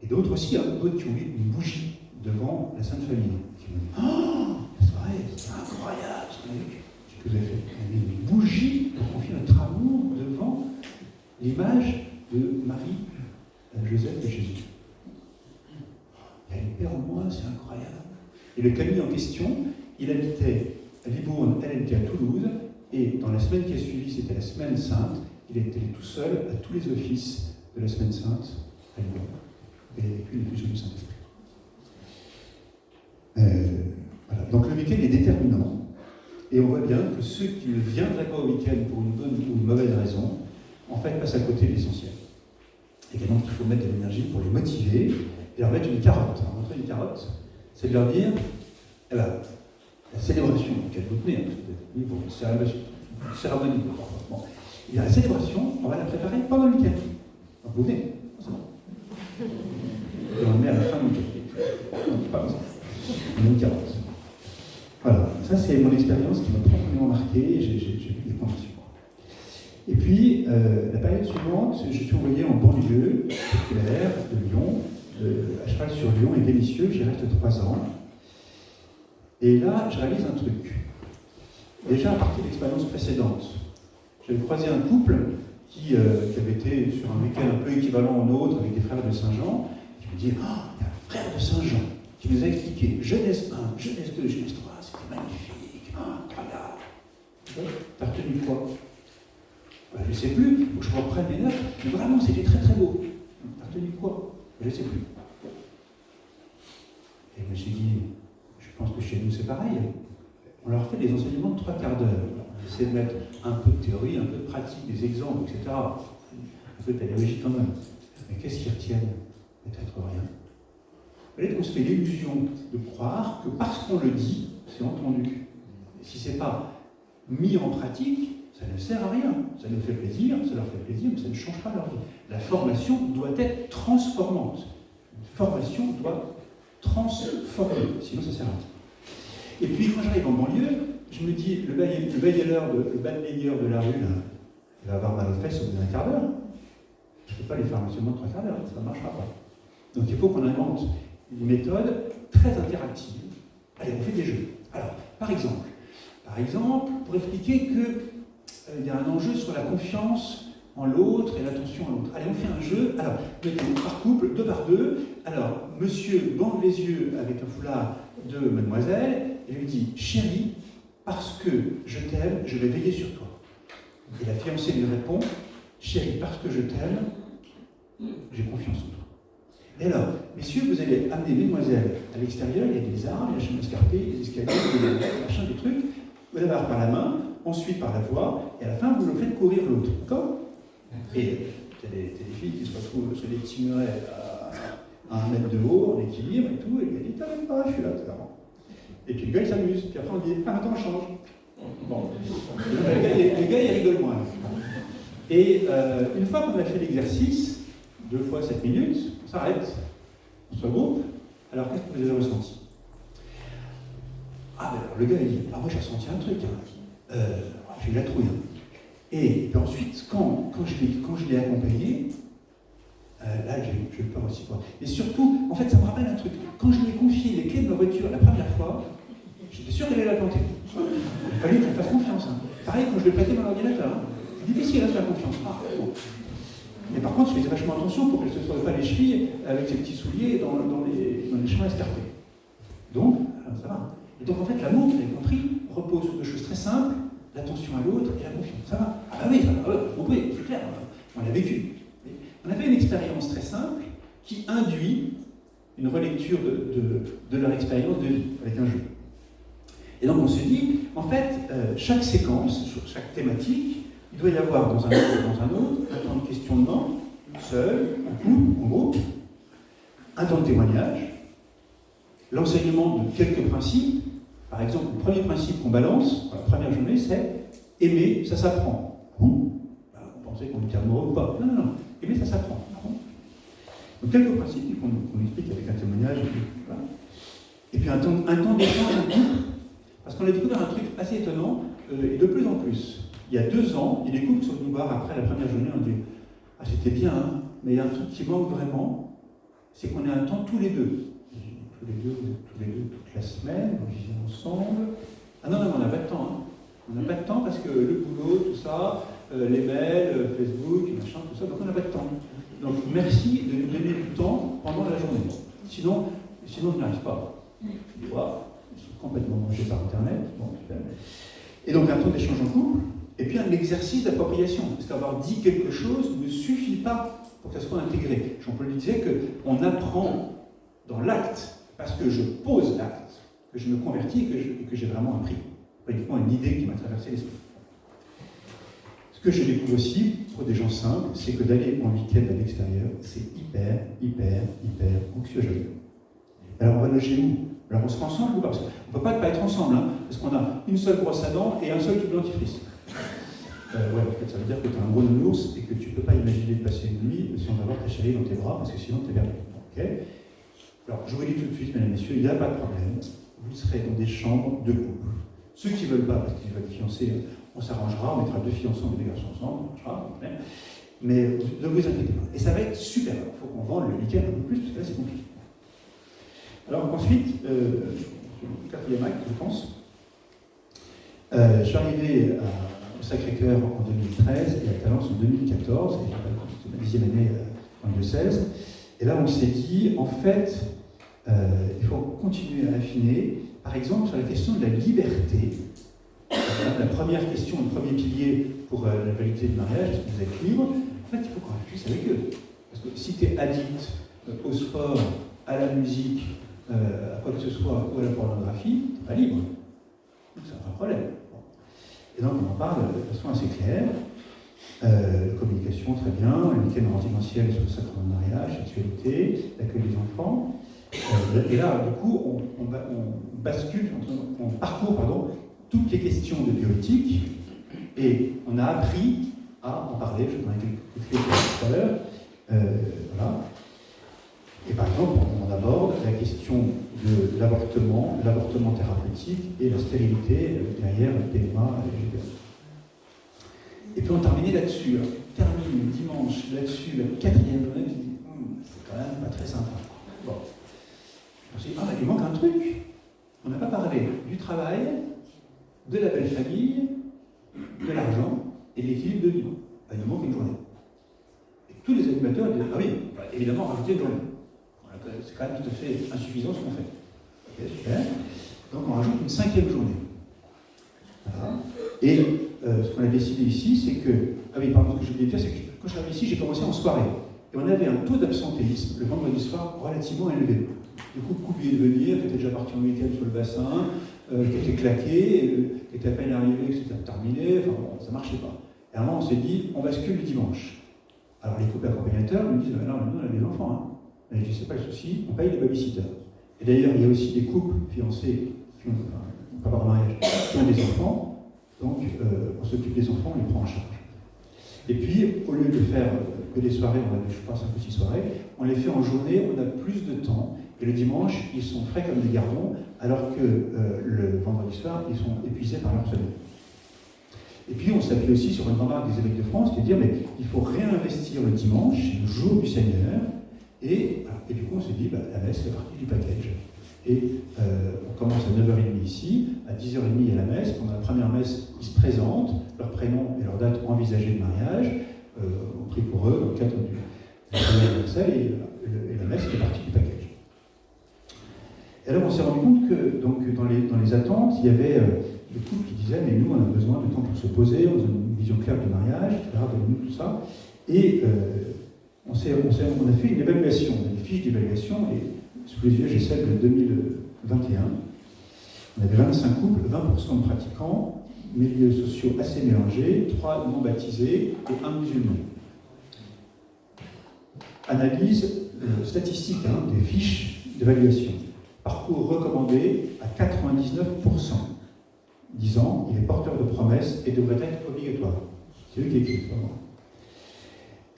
S1: Et d'autres aussi, d'autres qui ont mis une bougie devant la Sainte Famille, qui m'ont dit oh, c'est vrai, c'est incroyable ce qu'on a vu. Ce que vous avez fait. On a mis une bougie pour confier notre amour devant l'image de Marie, Joseph et Jésus. Il y a une paix en moi, c'est incroyable. Et le Camille en question, il habitait à Libourne, elle était à Toulouse, et dans la semaine qui a suivi, c'était la semaine sainte, il était tout seul à tous les offices de la semaine sainte à Libourne. Et il a vécu l'effusion du Saint-Esprit. Voilà. Donc le week-end est déterminant, et on voit bien que ceux qui ne viendraient pas au week-end pour une bonne ou une mauvaise raison, en fait, passent à côté de l'essentiel. Et donc il faut mettre de l'énergie pour les motiver et leur mettre une carotte. Alors, montrer une carotte, c'est de leur dire, eh ben, la célébration auquel vous tenez, parce que vous êtes venu pour une cérémonie, bon. Et bien, la célébration, on va la préparer pendant le week-end. Donc vous venez, c'est bon. Et on le met à la fin du week-end. Pas comme ça. On met une carotte. Voilà, ça c'est mon expérience qui m'a profondément marqué, j'ai vu des conversions. Et puis, la période suivante, je suis envoyé en banlieue populaire de Lyon, à cheval sur Lyon et Vénissieux, j'y reste 3 ans. Et là, je réalise un truc. Déjà, à partir de l'expérience précédente, j'avais croisé un couple qui avait été sur un week-end un peu équivalent au nôtre avec des frères de Saint-Jean, qui me dit oh, il y a un frère de Saint-Jean qui nous a expliqué Genèse 1, Genèse 2, Genèse 3, c'était magnifique, incroyable. T'as retenu quoi? Je ne sais plus, il faut que je reprenne mes notes, mais vraiment c'était très très beau. T'as retenu quoi? Je ne sais plus. Et je me suis dit, je pense que chez nous c'est pareil. On leur fait des enseignements de 3 quarts d'heure. On essaie de mettre un peu de théorie, un peu de pratique, des exemples, etc. Un peu de pédagogie quand même. Mais qu'est-ce qu'ils retiennent? Peut-être rien. Peut-être qu'on se fait l'illusion de croire que parce qu'on le dit, c'est entendu. Et si ce n'est pas mis en pratique, ça ne sert à rien. Ça nous fait plaisir, ça leur fait plaisir, mais ça ne change pas leur vie. La formation doit être transformante. Une formation doit transformer, sinon ça ne sert à rien. Et puis quand j'arrive en banlieue, je me dis, le balayeur de la rue, là, il va avoir mal aux fesses au bout d'un quart d'heure. Je ne peux pas les faire seulement 3 quarts d'heure, ça ne marchera pas. Donc il faut qu'on invente une méthode très interactive. Allez, on fait des jeux. Alors, par exemple, pour expliquer qu'il y a un enjeu sur la confiance en l'autre et l'attention à l'autre. Allez, on fait un jeu. Alors, mettez par couple, 2 par 2. Alors, monsieur bande les yeux avec un foulard de mademoiselle et lui dit « Chérie, parce que je t'aime, je vais veiller sur toi. » Et la fiancée lui répond « Chérie, parce que je t'aime, j'ai confiance en toi. » Et alors, messieurs, vous allez amener mesdemoiselles à l'extérieur, il y a des arbres, il y a des chemins escarpés, des escaliers, des machins, des trucs. Vous allez avoir par la main, ensuite par la voix, et à la fin, vous le faites courir l'autre. D'accord? Et il y a des filles qui se retrouvent sur des petits murets à 1 mètre de haut, en équilibre et tout, et le gars dit t'arrêtes pas, je suis là, tout à l'heure. Et puis le gars il s'amuse, puis après on dit ah, attends, change. Bon. Le gars il rigole moins. Et une fois qu'on a fait l'exercice, 2 fois 7 minutes, on s'arrête, on se regroupe. Alors qu'est-ce que vous avez ressenti? Ah, ben alors le gars il dit ah, moi j'ai ressenti un truc, hein. J'ai eu la trouille. Et puis ensuite, quand je l'ai accompagné, là j'ai eu peur aussi. Quoi. Et surtout, en fait, ça me rappelle un truc. Quand je lui ai confié les clés de ma voiture la première fois, j'étais sûr qu'elle allait la planter. Il fallait que je fasse confiance. Hein. Pareil, quand je lui ai prêté mon ordinateur, hein. C'est difficile à se faire confiance. Ah, bon. Mais par contre, je faisais vachement attention pour qu'elle ne se soit pas les chevilles avec ses petits souliers dans les chemins escarpés. Donc, ça va. Et donc, en fait, l'amour, vous avez compris, repose sur 2 choses très simples. L'attention à l'autre et la confiance. Ça va? Ah bah oui, ça va, vous pouvez, c'est clair, on l'a vécu. On a fait une expérience très simple qui induit une relecture de leur expérience de vie avec un jeu. Et donc on se dit, en fait, chaque séquence, sur chaque thématique, il doit y avoir dans un autre, un temps de questionnement, seul, en couple, en groupe, un temps de témoignage, l'enseignement de quelques principes. Par exemple, le premier principe qu'on balance, dans la première journée, c'est aimer, ça s'apprend. Vous pensez qu'on est amoureux ou pas? Non. Aimer, ça s'apprend. Donc, quelques principes qu'on explique avec un témoignage. Voilà. Et puis, un temps d'échange en couple, parce qu'on a découvert un truc assez étonnant, et de plus en plus. Il y a 2 ans, il y a des couples qui sont venus nous voir après la première journée, on dit ah, c'était bien, hein, mais il y a un truc qui manque vraiment, c'est qu'on ait un temps tous les deux. Tous les deux, toute la semaine, on vit ensemble. Ah non, on n'a pas de temps. Hein. On n'a pas de temps parce que le boulot, tout ça, les mails, Facebook, machin, tout ça, donc on n'a pas de temps. Donc merci de nous donner du temps pendant la journée. Sinon on n'y arrive pas. Ils sont complètement mangés par Internet. Bon, et donc un temps d'échange en couple, et puis un exercice d'appropriation. Parce qu'avoir dit quelque chose ne suffit pas pour que ça soit intégré. Jean-Paul disait qu'on apprend dans l'acte. Parce que je pose l'acte, que je me convertis et que j'ai vraiment appris. Pas uniquement une idée qui m'a traversé l'esprit. Ce que je découvre aussi, pour des gens simples, c'est que d'aller en week-end à l'extérieur, c'est hyper anxiogène. Alors on va loger où? Alors on sera ensemble ou pas? Parce qu'on ne peut pas être ensemble, hein, parce qu'on a une seule brosse à dents et un seul tube dentifrice. En fait, ça veut dire que tu as un gros nounours et que tu ne peux pas imaginer de passer une nuit sans avoir ta chérie dans tes bras, parce que sinon tu es perdu. Okay. Alors, je vous le dis tout de suite, mesdames et messieurs, il n'y a pas de problème. Vous serez dans des chambres de couple. Ceux qui ne veulent pas, parce qu'ils veulent fiancer, on s'arrangera, on mettra 2 filles ensemble et 2 garçons ensemble, on marchera, mais ne vous inquiétez pas. Et ça va être super. Il faut qu'on vende le week-end un peu plus, parce que là, c'est compliqué. Alors, ensuite, sur le 4e acte, je pense, je suis arrivé au Sacré-Cœur en 2013 et à Talence en 2014, et c'est ma 10e année en diocèse. Et là, on s'est dit, en fait, il faut continuer à affiner, par exemple, sur la question de la liberté. La première question, le premier pilier pour la validité du mariage, est-ce que vous êtes libre? En fait, il faut qu'on réfléchisse avec eux. Parce que si tu es addict au sport, à la musique, à quoi que ce soit, ou à la pornographie, tu n'es pas libre. Donc c'est un vrai problème. Et donc on en parle de façon assez claire. La communication, très bien, le week-end en distanciel sur le sacrement de mariage, sexualité, l'accueil des enfants. Et là, du coup, on bascule, on parcourt toutes les questions de bioéthique et on a appris à en parler. Je vous en ai quelques clés tout à l'heure. Voilà. Et par exemple, on aborde la question de l'avortement thérapeutique et la stérilité derrière le PMA et le GPA. Et puis on terminait là-dessus. On termine le dimanche là-dessus, la 4e journée, qui dit c'est quand même pas très sympa. Bon. On s'est dit, il manque un truc. On n'a pas parlé du travail, de la belle famille, de l'argent et de l'équilibre de vie. Il nous manque une journée. Et tous les animateurs disent, évidemment, rajouter une journée. C'est quand même tout à fait insuffisant ce qu'on fait. Ok, super. Donc on rajoute une 5e journée. Voilà. Et ce qu'on a décidé ici, c'est que... pardon, ce que je voulais dire, c'est que quand je suis arrivé ici, j'ai commencé en soirée. Et on avait un taux d'absentéisme le vendredi soir relativement élevé. Du coup, oublié de venir, qui était déjà parti en week-end sur le bassin, qui était claqué, qui était à peine arrivé, que c'était terminé, enfin bon, ça ne marchait pas. Et à un moment, on s'est dit, on bascule le dimanche. Alors les couples accompagnateurs nous disent, non, on a des enfants. Et je dis, c'est pas le souci, on paye les babysitters. Et d'ailleurs, il y a aussi des couples fiancés qui ont, pas par mariage, qui ont des enfants, donc on s'occupe des enfants, on les prend en charge. Et puis, au lieu de faire que des soirées, on a, je pense, 5 ou 6 soirées, on les fait en journée, on a plus de temps, et le dimanche, ils sont frais comme des gardons, alors que le vendredi soir, ils sont épuisés par leur semaine. Et puis, on s'appuie aussi sur une remarque des évêques de France qui est de dire, mais il faut réinvestir le dimanche, le jour du Seigneur, et du coup, on s'est dit, la messe fait partie du package. Et on commence à 9h30 ici, à 10h30 il y a la messe. Pendant la première messe, ils se présentent, leur prénom et leur date envisagée de mariage. On prie pour eux dans le cadre du prière universel, et la messe fait partie du package. Et alors on s'est rendu compte que donc, dans les attentes, il y avait des couples qui disaient, mais nous on a besoin de temps pour se poser, on a une vision claire du mariage, etc., de tout ça. Et on a fait une évaluation, on a des fiches d'évaluation, et sous les yeux, j'ai celle de 2021. On avait 25 couples, 20% de pratiquants, milieux sociaux assez mélangés, 3 non baptisés et 1 musulman. Analyse statistique des fiches d'évaluation. Parcours recommandé à 99%, disant il est porteur de promesses et devrait être obligatoire. C'est eux qui écrivent, pas moi.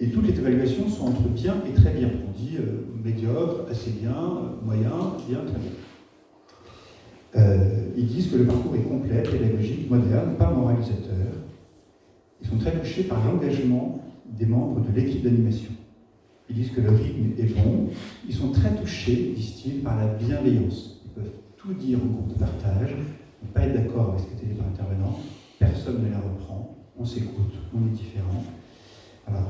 S1: Et toutes les évaluations sont entre bien et très bien. On dit médiocre, assez bien, moyen, bien, très bien. Ils disent que le parcours est complet, pédagogique, moderne, pas moralisateur. Ils sont très touchés par l'engagement des membres de l'équipe d'animation. Ils disent que le rythme est bon. Ils sont très touchés, disent-ils, par la bienveillance. Ils peuvent tout dire en groupe de partage, ne pas être d'accord avec ce qui était dit par l'intervenant, personne ne les reprend, on s'écoute, on est différent. Voilà.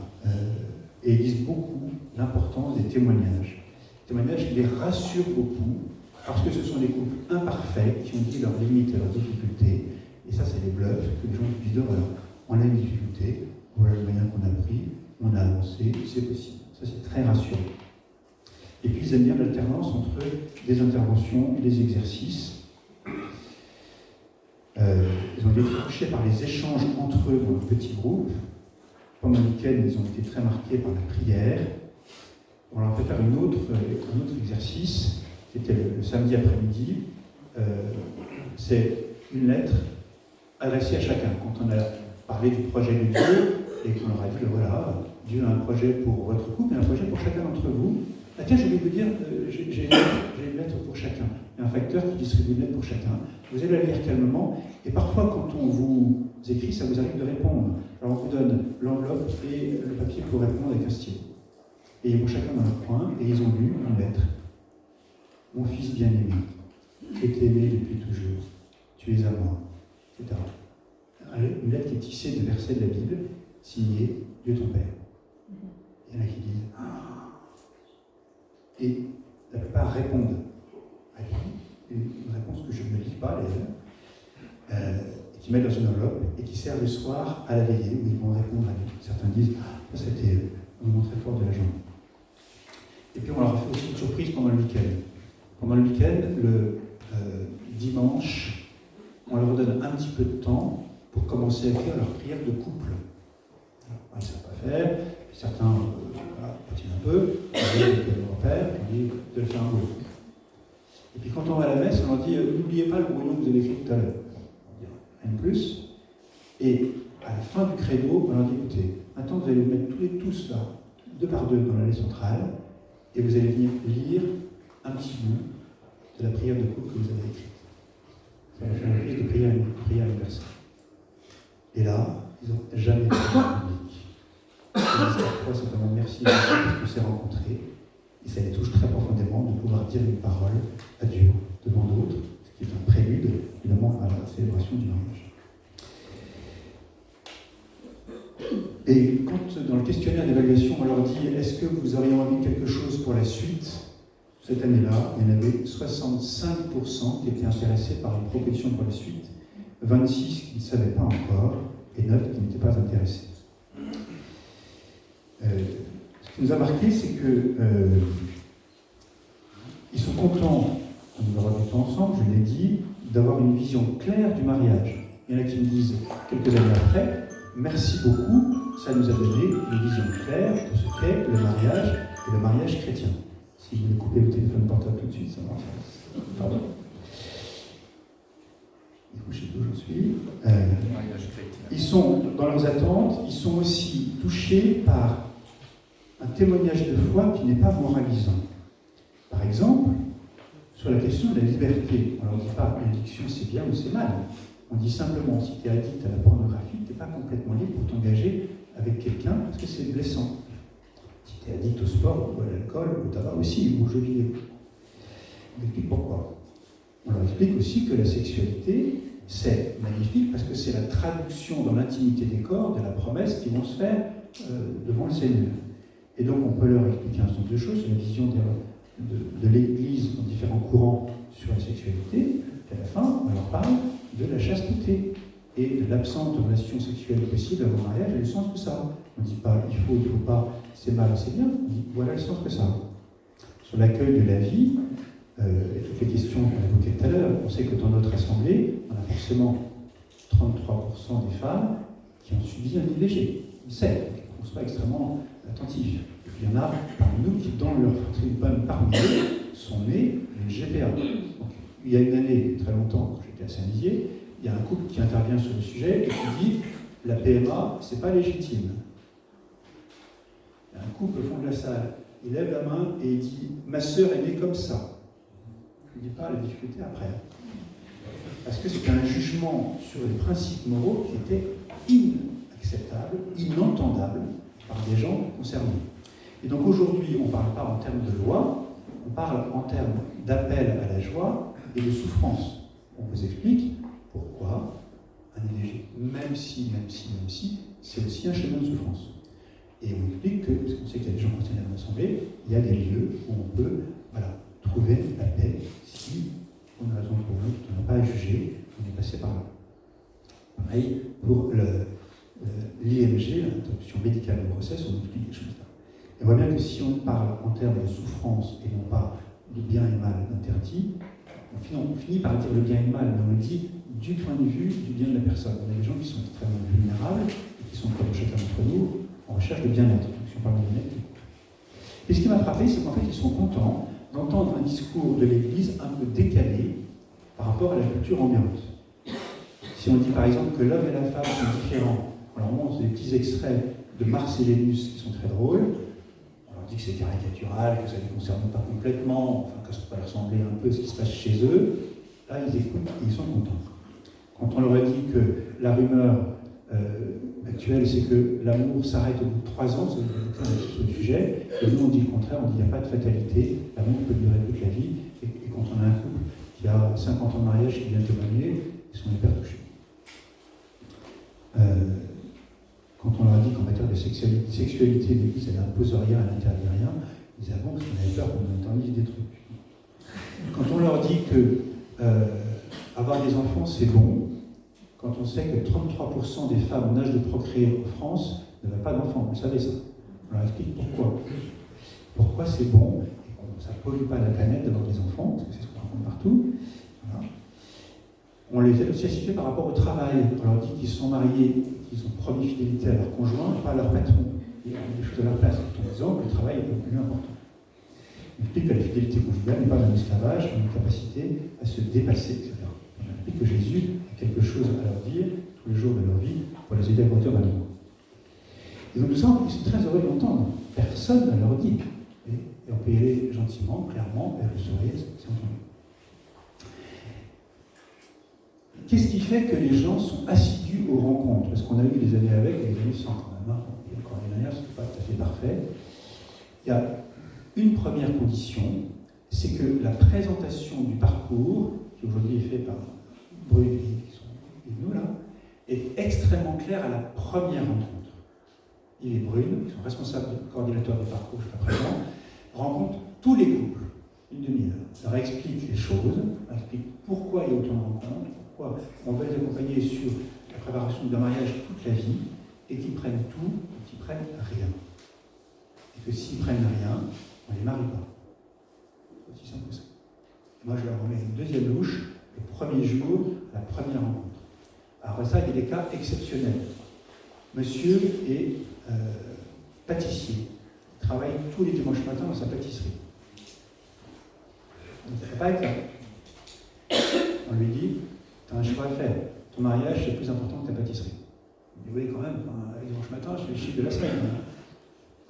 S1: Et ils disent beaucoup l'importance des témoignages. Les témoignages les rassurent beaucoup, parce que ce sont des couples imparfaits qui ont dit leurs limites et leurs difficultés. Et ça, c'est des bluffs que les gens disent, voilà, on a une difficulté, voilà le moyen qu'on a pris, on a avancé, c'est possible. Ça, c'est très rassurant. Et puis, ils aiment bien l'alternance entre des interventions et des exercices. Ils ont été touchés par les échanges entre eux dans le petit groupe. Pendant le week-end, ils ont été très marqués par la prière. On leur a fait faire un autre exercice, c'était le samedi après-midi. C'est une lettre adressée à chacun. Quand on a parlé du projet de Dieu, et qu'on leur a dit, voilà, Dieu a un projet pour votre couple et un projet pour chacun d'entre vous. Ah tiens, je voulais vous dire, j'ai une lettre pour chacun. Il y a un facteur qui distribue une lettre pour chacun. Vous allez la lire calmement, et parfois, quand on vous écrit, ça vous arrive de répondre. Alors, on vous donne l'enveloppe et le papier pour répondre avec un stylo. Et ils vont chacun dans leur coin, et ils ont lu une lettre. Mon fils bien-aimé, je t'ai aimé depuis toujours, tu es à moi, etc. Une lettre qui est tissée de versets de la Bible, signée Dieu ton Père. Il y en a qui disent ah. Et la plupart répondent. Une réponse que je ne lis pas d'ailleurs, qui mettent dans une enveloppe et qui sert le soir à la veillée où ils vont répondre à Dieu. Certains disent ah, ça c'était un moment très fort de la journée. Et puis on leur a fait aussi une surprise pendant le week-end. Pendant le week-end, le dimanche, on leur donne un petit peu de temps pour commencer à écrire leur prière de couple. Alors, ils ne savent pas faire, certains patinent un peu, avec leur père, on dit de le faire un peu. Et puis quand on va à la messe, on leur dit n'oubliez pas le brouillon que vous avez écrit tout à l'heure. On dit rien de plus. Et à la fin du credo, on leur dit écoutez, maintenant vous allez vous mettre tous là, 2 par 2 dans l'allée centrale, et vous allez venir lire un petit bout de la prière de couple que vous avez écrite. Ça va faire une liste de prière universelle. Et là, ils n'ont jamais fait de public. Ils disent parfois simplement merci parce qu'on s'est rencontrés. Et ça les touche très profondément de pouvoir dire une parole à Dieu devant d'autres, ce qui est un prélude, évidemment, à la célébration du mariage. Et quand, dans le questionnaire d'évaluation, on leur dit « Est-ce que vous auriez envie de quelque chose pour la suite ?» Cette année-là, il y en avait 65% qui étaient intéressés par une proposition pour la suite, 26 qui ne savaient pas encore, et 9 qui n'étaient pas intéressés. Ce qui nous a marqué, c'est que ils sont contents, on aura du temps ensemble, je l'ai dit, d'avoir une vision claire du mariage. Il y en a qui me disent, quelques années après, merci beaucoup, ça nous a donné une vision claire de ce qu'est le mariage et le mariage chrétien. Si vous voulez couper le téléphone portable tout de suite, ça m'intéresse. Pardon. Du coup, je sais plus où je suis. Ils sont, dans leurs attentes, ils sont aussi touchés par un témoignage de foi qui n'est pas moralisant. Par exemple, sur la question de la liberté, on ne leur dit pas l'addiction c'est bien ou c'est mal. On dit simplement, si tu es addict à la pornographie, tu n'es pas complètement libre pour t'engager avec quelqu'un parce que c'est blessant. Si tu es addict au sport, ou à l'alcool, au tabac aussi, ou aux jeux vidéo. On explique pourquoi. On leur explique aussi que la sexualité, c'est magnifique parce que c'est la traduction dans l'intimité des corps de la promesse qui vont se faire devant le Seigneur. Et donc on peut leur expliquer un certain nombre de choses, la vision de l'Église dans différents courants sur la sexualité, et à la fin, on leur parle de la chasteté et de l'absence de relations sexuelles possibles avant le mariage et le sens que ça. On ne dit pas il faut pas, c'est mal, c'est bien. On dit voilà le sens que ça a. Sur l'accueil de la vie, et toutes les questions qu'on a évoquées tout à l'heure, on sait que dans notre assemblée, on a forcément 33% des femmes qui ont subi un IVG. On sait, on ne soit pas extrêmement attentifs. Et puis il y en a parmi nous qui, dans leur tribune, parmi eux, sont nés les GPA. Donc, il y a une année, très longtemps, quand j'étais à Saint-Dizier, il y a un couple qui intervient sur le sujet et qui dit la PMA, c'est pas légitime. Il y a un couple au fond de la salle, il lève la main et il dit ma sœur est née comme ça. Je ne dis pas la difficulté après. Parce que c'était un jugement sur les principes moraux qui était inacceptable, inentendable par des gens concernés. Et donc aujourd'hui, on ne parle pas en termes de loi, on parle en termes d'appel à la joie et de souffrance. On vous explique pourquoi un IVG, même si, c'est aussi un chemin de souffrance. Et on explique que, parce qu'on sait qu'il y a des gens concernés à l'Assemblée, il y a des lieux où on peut trouver la paix si on a raison pour nous, on n'a pas à juger, on est passé par là. Pareil, pour l'IMG, l'interruption médicale de grossesse, on explique des choses là. Et on voit bien que si on parle en termes de souffrance et non pas de bien et mal interdit, on finit par dire le bien et le mal, mais on le dit du point de vue du bien de la personne. Il y a des gens qui sont extrêmement vulnérables et qui sont, comme chacun d'entre nous, en recherche de bien-être. Donc si on parle de bien-être. Et ce qui m'a frappé, c'est qu'en fait, ils sont contents d'entendre un discours de l'Église un peu décalé par rapport à la culture ambiante. Si on dit par exemple que l'homme et la femme sont différents, alors on montre des petits extraits de Marcellinus qui sont très drôles, on leur dit que c'est caricatural, que ça ne les concerne pas complètement, enfin que ça peut ressembler un peu à ce qui se passe chez eux, là ils écoutent et ils sont contents. Quand on leur a dit que la rumeur actuelle, c'est que l'amour s'arrête au bout de 3 ans, c'est le sujet, et nous on dit le contraire, on dit qu'il n'y a pas de fatalité, l'amour peut durer toute la vie, et quand on a un couple qui a 50 ans de mariage qui vient témoigner, ils sont hyper touchés. Quand on leur a dit qu'en matière de sexualité, l'Église elle n'impose rien, elle n'interdit rien, ils disent ah bon, parce qu'on avait peur qu'on interdise des trucs. Quand on leur dit que avoir des enfants c'est bon, quand on sait que 33% des femmes en âge de procréer en France ne veulent pas d'enfants, vous savez ça. On leur explique pourquoi. Pourquoi c'est bon, et que ça ne pollue pas la planète d'avoir des enfants, parce que c'est ce qu'on rencontre partout. Voilà. On les a aussi situés par rapport au travail. On leur dit qu'ils sont mariés, qu'ils ont promis fidélité à leur conjoint et pas à leur patron. Il y a des choses à leur place, tout en disant que le travail est le plus important. On explique explique que la fidélité conjugale n'est pas un esclavage, mais une capacité à se dépasser, etc. On explique que Jésus a quelque chose à leur dire tous les jours de leur vie pour les aider à grandir dans l'amour. Et donc tout ça, ils sont très heureux de l'entendre. Personne ne leur dit. Et on peut y aller gentiment, clairement, avec le sourire, c'est entendu. Qu'est-ce qui fait que les gens sont assidus aux rencontres? Parce qu'on a eu des années avec, et des années sans quand même. Et encore les dernières, ce n'est pas tout à fait parfait. Il y a une première condition, c'est que la présentation du parcours, qui aujourd'hui est fait par Brune et nous là, est extrêmement claire à la première rencontre. Il et Brune, qui sont responsables du coordinateur de parcours jusqu'à présent, rencontrent tous les couples, une demi-heure. Leur explique les choses, leur explique pourquoi il y a autant de rencontres, pourquoi on veut les accompagner sur la préparation d'un mariage toute la vie, et qu'ils prennent tout, et qu'ils prennent rien. Et que s'ils prennent rien, on ne les marie pas. C'est aussi simple que ça. Et moi, je leur remets une deuxième louche, le premier jour, la première rencontre. Alors ça, il y a des cas exceptionnels. Monsieur est pâtissier. Il travaille tous les dimanches matins dans sa pâtisserie. Donc ça ne peut pas être là. On lui dit, tu as un choix à faire. Ton mariage, c'est plus important que ta pâtisserie. Il dit, oui, quand même, le dimanche matin, je fais le chiffre de la semaine.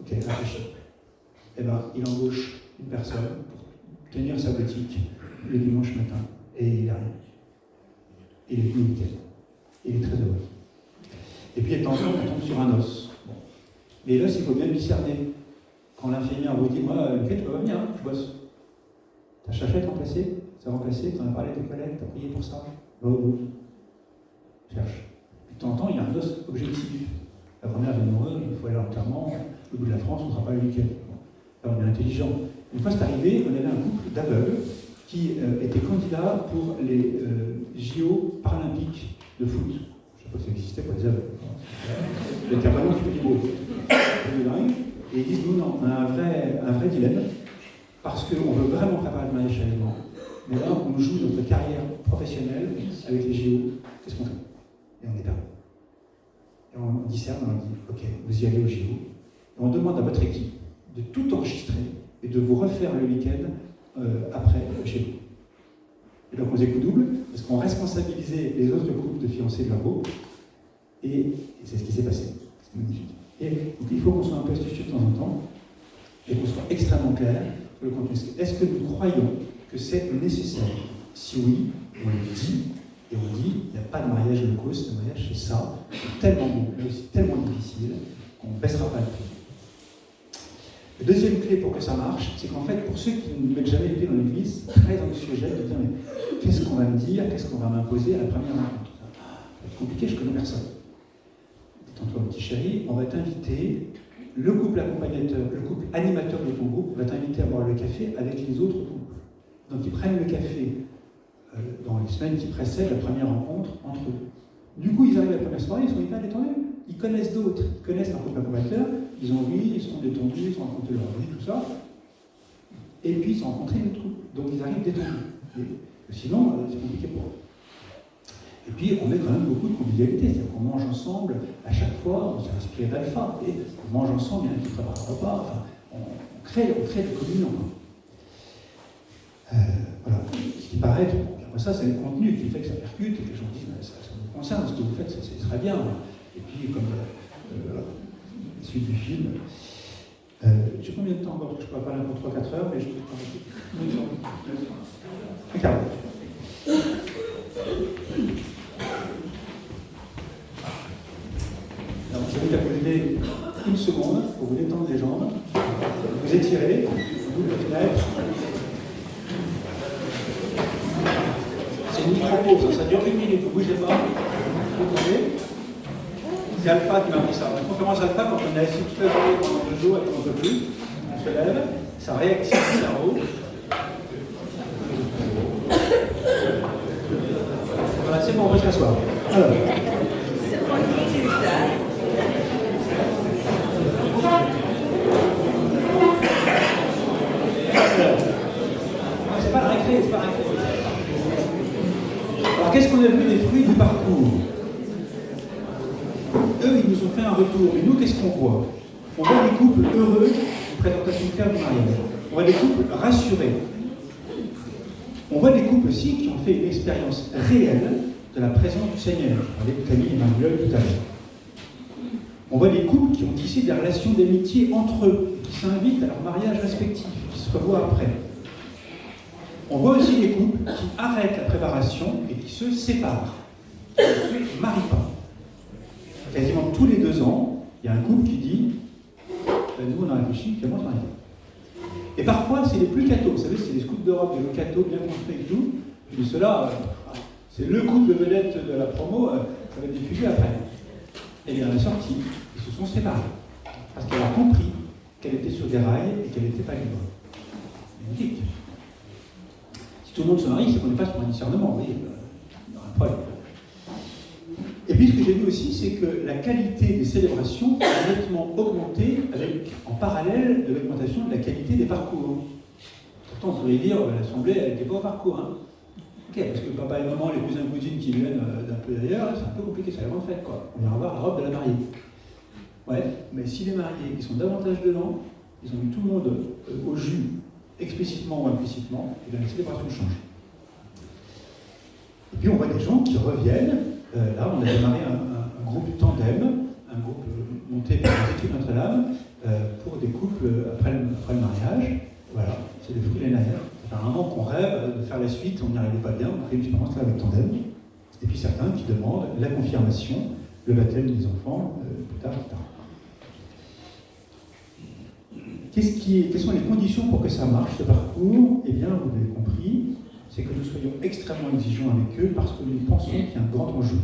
S1: Ok, réfléchis. Eh bien, il embauche une personne pour tenir sa boutique le dimanche matin. Et il arrive. Il est venu nickel. Il est très heureux. Et puis, étant donné, on tombe sur un os. Bon. Mais l'os, il faut bien le discerner. Quand l'infirmière vous dit, moi, tu peux pas venir, hein, je bosse. Ta chachette remplacée? Ça remplacé? Tu en as parlé à tes collègues? Tu as prié pour ça? Cherche. Puis de temps en temps, il y a un os objectif. La première est amoureuse, il faut aller à l'enterrement. Au bout de la France, on ne sera pas le week-end. Bon. Là, on est intelligent. Une fois c'est arrivé, on avait un couple d'aveugles qui était candidat pour les JO paralympiques de foot. Je ne sais pas si ça existait pour les aveugles. Il y a un ballon qui fait du beau. Et ils disent, nous, non, on a un vrai dilemme, parce qu'on veut vraiment préparer le mariage sérieusement. Mais là, on joue notre carrière professionnelle avec les JO. Qu'est-ce qu'on fait? Et on est perdu. Et on discerne, on dit, ok, vous y allez aux JO. Et on demande à votre équipe de tout enregistrer et de vous refaire le week-end après chez vous. Et donc on faisait coup double, parce qu'on responsabilisait les autres couples de fiancés de leur groupe. Et c'est ce qui s'est passé. C'est magnifique. Et donc il faut qu'on soit un peu astucieux de temps en temps, et qu'on soit extrêmement clair sur le contenu. Est-ce que nous croyons que c'est nécessaire? Si oui, on le dit, et on dit, il n'y a pas de mariage low cost, le mariage c'est ça, c'est tellement beau, mais aussi tellement difficile, qu'on ne baissera pas le prix. La deuxième clé pour que ça marche, c'est qu'en fait, pour ceux qui ne mettent jamais les pieds dans l'église, c'est très anxiogène de dire, mais qu'est-ce qu'on va me dire, qu'est-ce qu'on va m'imposer à la première rencontre? Ça va être compliqué, je connais personne. Détends-toi, mon petit chéri, on va t'inviter, le couple accompagnateur, le couple animateur de ton groupe va t'inviter à boire le café avec les autres couples. Donc ils prennent le café dans les semaines qui précèdent la première rencontre entre eux. Du coup, ils arrivent à la première soirée, ils sont hyper détendus. Ils connaissent d'autres, ils connaissent leur couple accompagnateur, ils ont envie, ils sont détendus, ils sont racontés leur vie, tout ça. Et puis ils sont rencontrés d'autres couples. Donc ils arrivent détendus. Et sinon, c'est compliqué pour eux. Et puis, on met quand même beaucoup de convivialité, c'est-à-dire qu'on mange ensemble, à chaque fois, on s'est inspiré d'Alpha, et on mange ensemble, il y en a qui prépare un repas, enfin, on crée de communion. Voilà, ce qui paraît, après ça, c'est le contenu qui fait que ça percute, et que les gens disent, mais ça nous concerne, ce que vous faites, c'est très bien. Et puis, comme la suite du film, je sais combien de temps encore, parce que je peux pas parler pour 3-4 heures, mais je peux parler. Un quart d'heure. Alors, je vais vous lever une seconde pour vous détendre les jambes, vous étirez, vous le fenêtre. C'est une micro-pause, ça dure 1 minute, vous ne bougez pas, vous bougez. C'est Alpha qui m'a appris ça. La conférence Alpha, quand on est assis toute la journée pendant 2 jours et qu'on ne peut plus, on se lève, ça réactive le cerveau. Voilà, c'est bon, on peut s'asseoir. Alors. C'est pas la récré, c'est pas la récré. Alors, qu'est-ce qu'on a vu des fruits du parcours? Eux, ils nous ont fait un retour. Et nous, qu'est-ce qu'on voit? On voit des couples heureux, une présentation claire du mariage. On voit des couples rassurés. On voit des couples aussi qui ont fait une expérience réelle de la présence du Seigneur. Je parlais de Camille et Marie tout à l'heure. On voit des couples qui ont tissé des relations d'amitié entre eux, qui s'invitent à leur mariage respectif, qui se revoient après. On voit aussi des couples qui arrêtent la préparation et qui se séparent, qui ne se marient pas. Quasiment tous les 2 ans, il y a un couple qui dit nous on a réfléchi, finalement on se marie pas. Et parfois, c'est les plus cathos. Vous savez, c'est les scouts d'Europe, des cathos bien construits et tout. Je dis cela, c'est le couple de vedette de la promo, ça va être diffusé après. Et bien, à la sortie, ils se sont séparés. Parce qu'elle a compris qu'elle était sur des rails et qu'elle n'était pas libre. Magnifique. Si tout le monde se marie, c'est qu'on n'est pas sur un discernement. Vous voyez, il y aura un problème. Et puis, ce que j'ai vu aussi, c'est que la qualité des célébrations a nettement augmenté en parallèle de l'augmentation de la qualité des parcours. Pourtant, on pourrait dire que l'Assemblée, elle n'était pas au parcours. Hein. Ok, parce que papa et maman, les cousins et cousines qui viennent d'un peu d'ailleurs, c'est un peu compliqué, c'est la grande fête, quoi. On vient voir la robe de la mariée. Ouais, mais si les mariés qui sont davantage dedans, ils ont mis tout le monde au jus, explicitement ou implicitement, et bien les célébrations changent. Et puis on voit des gens qui reviennent. Là, on a démarré un groupe tandem, un groupe monté par les équipes Notre-Dame, pour des couples après le mariage. Voilà, c'est le fruit de l'année. Ça fait un moment qu'on rêve de faire la suite, on n'y arrivait pas bien, on fait une expérience là avec tandem. Et puis certains qui demandent la confirmation, le baptême des enfants, plus tard, etc. Quelles sont les conditions pour que ça marche, ce parcours? Eh bien, vous l'avez compris, c'est que nous soyons extrêmement exigeants avec eux parce que nous pensons qu'il y a un grand enjeu.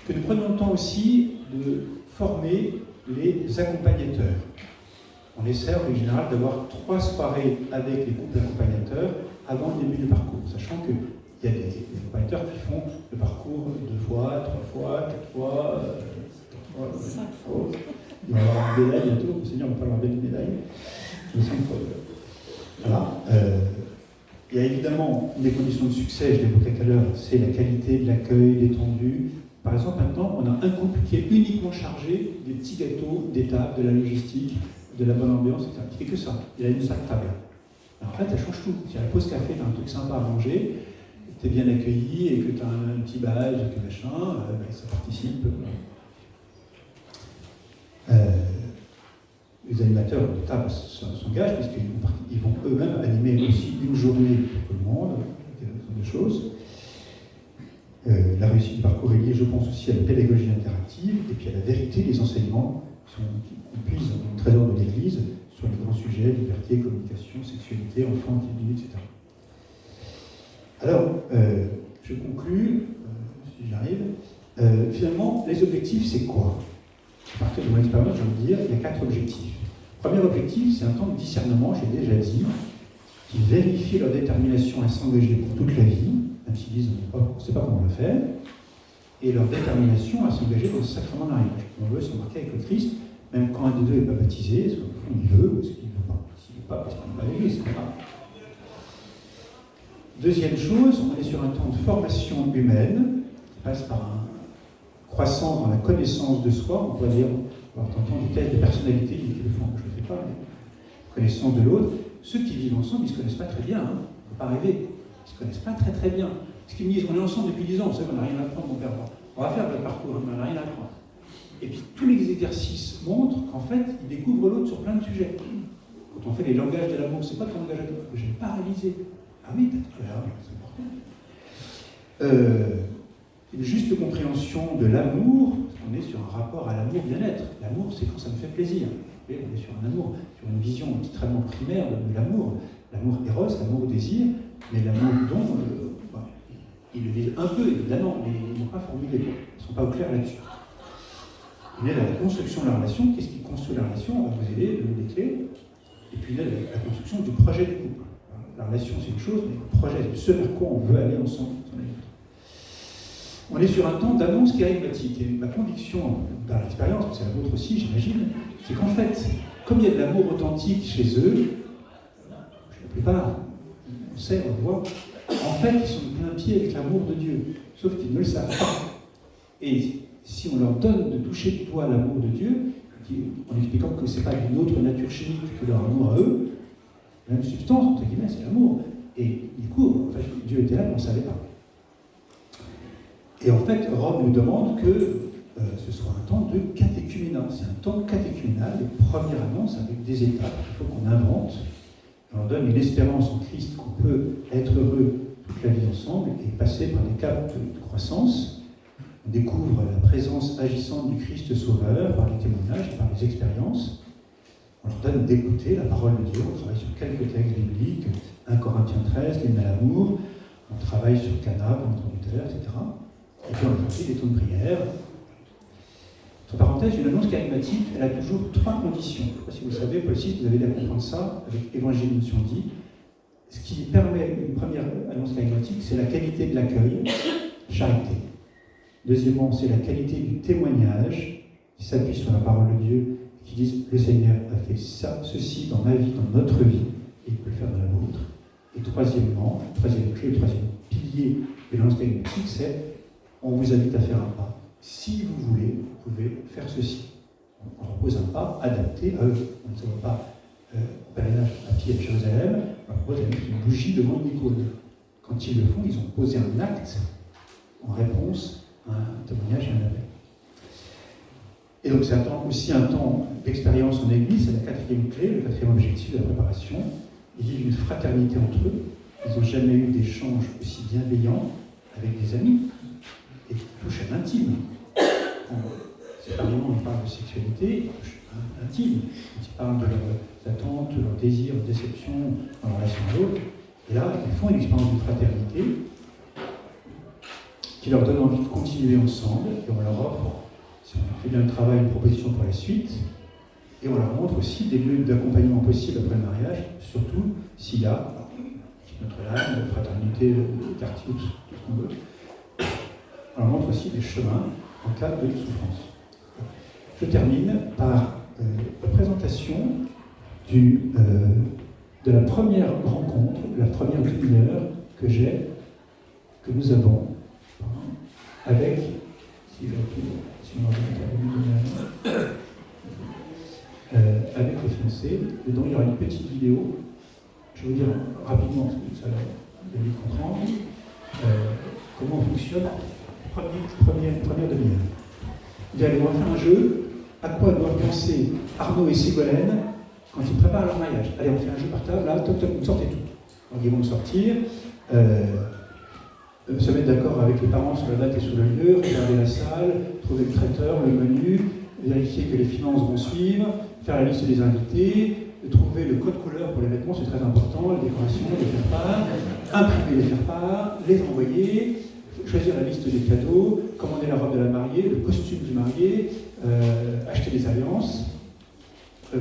S1: Que nous prenions le temps aussi de former les accompagnateurs. On essaie en général d'avoir 3 soirées avec les couples accompagnateurs avant le début du parcours, sachant qu'il y a des accompagnateurs qui font le parcours 2 fois, 3 fois, 4 fois, 5 fois. Il va y avoir une médaille bientôt, le Seigneur va pas leur donner une médaille. 5 fois. Voilà. Il y a évidemment des conditions de succès, je l'évoquais tout à l'heure, c'est la qualité de l'accueil, l'étendue. Par exemple, maintenant, on a un couple qui est uniquement chargé des petits gâteaux, des tables, de la logistique, de la bonne ambiance, etc. Il fait que ça. Il a une salle table. Alors en fait, ça change tout. Si à la pause café, tu as un truc sympa à manger, tu es bien accueilli et que tu as un petit badge, que machin, ça participe. Les animateurs de table s'engagent puisqu'ils vont eux-mêmes animer aussi une journée pour tout le monde, des choses. La réussite du parcours est liée, je pense, aussi à la pédagogie interactive et puis à la vérité des enseignements qu'on puise dans le trésor de l'Église sur les grands sujets, liberté, communication, sexualité, enfants, etc. Alors, je conclus, si j'arrive. Finalement, les objectifs, c'est quoi? À partir de mon expérience, je vais vous dire, il y a 4 objectifs. Le premier objectif, c'est un temps de discernement, j'ai déjà dit, qui vérifie leur détermination à s'engager pour toute la vie, même s'ils disent on ne sait pas comment le faire, et leur détermination à s'engager dans le sacrement de mariage. On veut s'embarquer avec le Christ, même quand un des deux n'est pas baptisé, est-ce qu'au fond il veut ou est-ce qu'il ne veut pas? S'il ne veut pas, parce qu'il n'est pas l'église, c'est pas grave. Deuxième chose, on est sur un temps de formation humaine, qui passe par un croissance dans la connaissance de soi, on pourrait dire, on va entendre des tests de personnalité qui le font, je ne le fais pas, mais connaissance de l'autre. Ceux qui vivent ensemble, ils ne se connaissent pas très bien, hein. Il ne faut pas rêver, ils ne se connaissent pas très très bien. Parce qu'ils me disent, on est ensemble depuis 10 ans, on sait qu'on n'a rien à apprendre, mon père. On va faire le parcours, mais on n'a rien à apprendre. Et puis tous les exercices montrent qu'en fait, ils découvrent l'autre sur plein de sujets. Quand on fait les langages de l'amour, c'est pas ton langage de l'amour, je n'ai pas réalisé. Ah oui, peut-être que c'est important. Une juste compréhension de l'amour, parce qu'on est sur un rapport à l'amour bien-être. L'amour, c'est quand ça me fait plaisir. On est sur un amour, sur une vision extrêmement primaire de l'amour. L'amour éros, l'amour désir, mais l'amour don, ils le disent un peu évidemment, mais ils n'ont pas formulé. Ils ne sont pas au clair là-dessus. Il y a la construction de la relation. Qu'est-ce qui construit la relation? On va vous aider, donner des clés. Et puis il y a la construction du projet du couple. La relation, c'est une chose, mais le projet, c'est ce vers quoi on veut aller ensemble. On est sur un temps d'annonce charismatique. Et ma conviction, dans l'expérience, c'est la vôtre aussi, j'imagine, c'est qu'en fait, comme il y a de l'amour authentique chez eux, la plupart, on sait, on le voit, en fait, ils sont de plein pied avec l'amour de Dieu, sauf qu'ils ne le savent pas. Et si on leur donne de toucher du doigt l'amour de Dieu, en expliquant que ce n'est pas d'une autre nature chimique que leur amour à eux, même substance, entre guillemets, c'est l'amour. Et du coup, en fait, Dieu était là, mais on ne savait pas. Et en fait, Rome nous demande que ce soit un temps de catéchuménat. C'est un temps catéchuménal, de première annonce avec des étapes qu'il faut qu'on invente. On donne une espérance en Christ qu'on peut être heureux toute la vie ensemble et passer par des caps de croissance. On découvre la présence agissante du Christ Sauveur par les témoignages et par les expériences. On leur donne d'écouter la parole de Dieu. On travaille sur quelques textes bibliques, 1 Corinthiens 13, l'hymne à l'amour. On travaille sur Cana, comme on tout à l'heure, etc. Et puis on leur fait des temps de prière. Entre parenthèses, une annonce charismatique, elle a toujours 3 conditions. Je ne sais pas si vous le savez, Paul VI, vous avez à comprendre ça avec Évangile Mission dit. Ce qui permet une première annonce charismatique, c'est la qualité de l'accueil, charité. Deuxièmement, c'est la qualité du témoignage, qui s'appuie sur la parole de Dieu, qui dit le Seigneur a fait ça, ceci dans ma vie, dans notre vie, et il peut le faire dans la vôtre. Et troisièmement, troisième clé, le troisième pilier de l'annonce charismatique, c'est on vous invite à faire un pas. Si vous voulez, vous pouvez faire ceci. On leur pose un pas adapté à eux. On ne se va pas au pèlerinage à pied à Jérusalem, on leur propose de mettre une bougie devant une icône. Quand ils le font, ils ont posé un acte en réponse à un témoignage et un appel. Et donc c'est aussi un temps d'expérience en Église, c'est la 4e clé, le 4e objectif de la préparation. Ils vivent une fraternité entre eux. Ils n'ont jamais eu d'échanges aussi bienveillants avec des amis et qui touchent à l'intime. Séparément, ils parlent de sexualité, ils touchent à l'intime. Ils parlent de leurs attentes, de leurs désirs, de déceptions en relation à l'autre. Et là, ils font une expérience de fraternité qui leur donne envie de continuer ensemble, et on leur offre, si on fait bien le travail, une proposition pour la suite, et on leur montre aussi des lieux d'accompagnement possibles après le mariage, surtout s'il y a Notre-Dame, fraternité, quartier, tout ce qu'on veut. On leur montre aussi des chemins en cas de souffrance. Je termine par la présentation de la première rencontre, de la première demi-heure que nous avons avec, avec les Français, et donc il y aura une petite vidéo. Je vais vous dire rapidement, parce que ça va vite comprendre, comment fonctionne la première demi-heure. On va faire un jeu. À quoi doivent penser Arnaud et Ségolène quand ils préparent leur mariage? Allez, on fait un jeu par table, là, top, top, vous sortez tout. Donc ils vont sortir, se mettre d'accord avec les parents sur la date et sur le lieu, regarder la salle, trouver le traiteur, le menu, vérifier que les finances vont suivre, faire la liste des invités, trouver le code couleur pour les vêtements, c'est très important, la décoration, les faire-part, imprimer les faire-part, les envoyer, choisir la liste des cadeaux, commander la robe de la mariée, le costume du marié, acheter des alliances,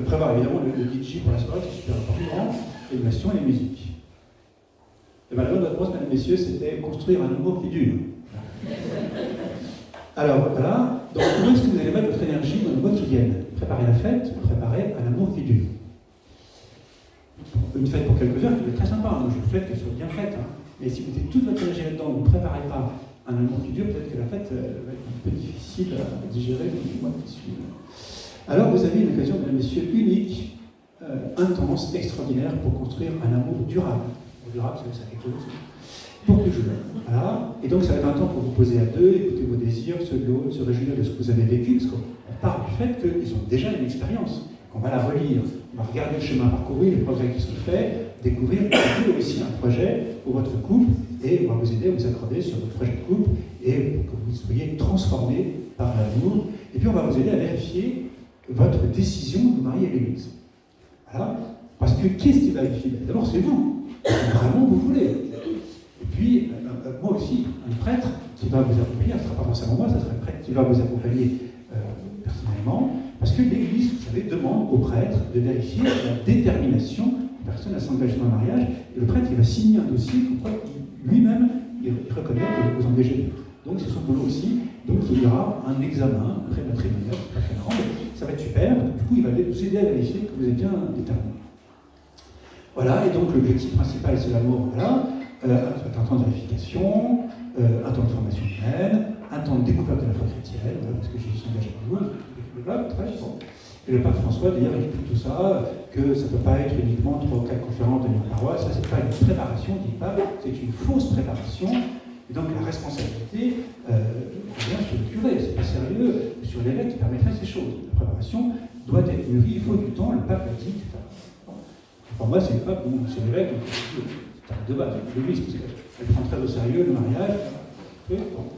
S1: prévoir évidemment le DJ pour la soirée, c'est super important, l'animation et la musique. Et bien, la bonne réponse, mesdames et messieurs, c'était construire un amour qui dure. Alors voilà, donc où est-ce que vous allez mettre votre énergie dans les mois qui viennent? Préparer la fête, préparer un amour qui dure. Une fête pour quelques heures qui va être très sympa, hein. Je vous souhaite qu'elle soit bien faite, hein. Mais si vous mettez toute votre énergie là-dedans, vous ne préparez pas un amour qui dure, peut-être que la fête va être un peu difficile à digérer dans les mois qui suivent. Alors vous avez une occasion, mesdames et messieurs, unique, intense, extraordinaire pour construire un amour durable. Durable, ça fait quelque chose. Pour toujours. Voilà. Et donc ça va être un temps pour vous poser à deux, écouter vos désirs, ceux de l'autre, se réjouir de ce que vous avez vécu, parce qu'on parle du fait qu'ils ont déjà une expérience, qu'on va la relire, on va regarder le chemin parcouru, les progrès qui sont faits, découvrir aussi un projet pour votre couple, et on va vous aider à vous accorder sur votre projet de couple, et pour que vous soyez transformés par l'amour. Et puis on va vous aider à vérifier votre décision de vous marier à l'Église. Voilà. Parce que qui est-ce qui va vérifier? D'abord c'est vous. Vraiment vous voulez. Et puis, moi aussi, un prêtre qui va vous accompagner, ce ne sera pas forcément moi, ça sera un prêtre qui va vous accompagner personnellement, parce que l'Église, vous savez, demande au prêtre de vérifier la détermination de la personne à s'engager dans un mariage, et le prêtre, il va signer un dossier pour quoi lui-même, il reconnaît que vous engagez. Donc c'est son boulot aussi, donc il y aura un examen pré-matrimonial, c'est pas très grand, mais ça va être super, donc, du coup il va vous aider à vérifier que vous êtes bien déterminé. Voilà, et donc l'objectif principal c'est l'amour, voilà, un temps de vérification, un temps de formation humaine, un temps de découverte de la foi chrétienne, voilà, parce que Jésus s'engage pour nous, très bon. Et le pape François, d'ailleurs, explique tout ça, que ça ne peut pas être uniquement 3 ou 4 conférences de paroisse, ça c'est pas une préparation, dit le pape, c'est une fausse préparation. Et donc la responsabilité revient sur le curé, c'est pas sérieux, sur l'évêque qui permettrait ces choses. La préparation doit être mûrie, il faut du temps, le pape l'a dit, etc. Bon. Pour moi, c'est le pape, bon, c'est l'évêque, donc c'est un débat, c'est l'église, parce qu'elle prend très au sérieux le mariage. Bon.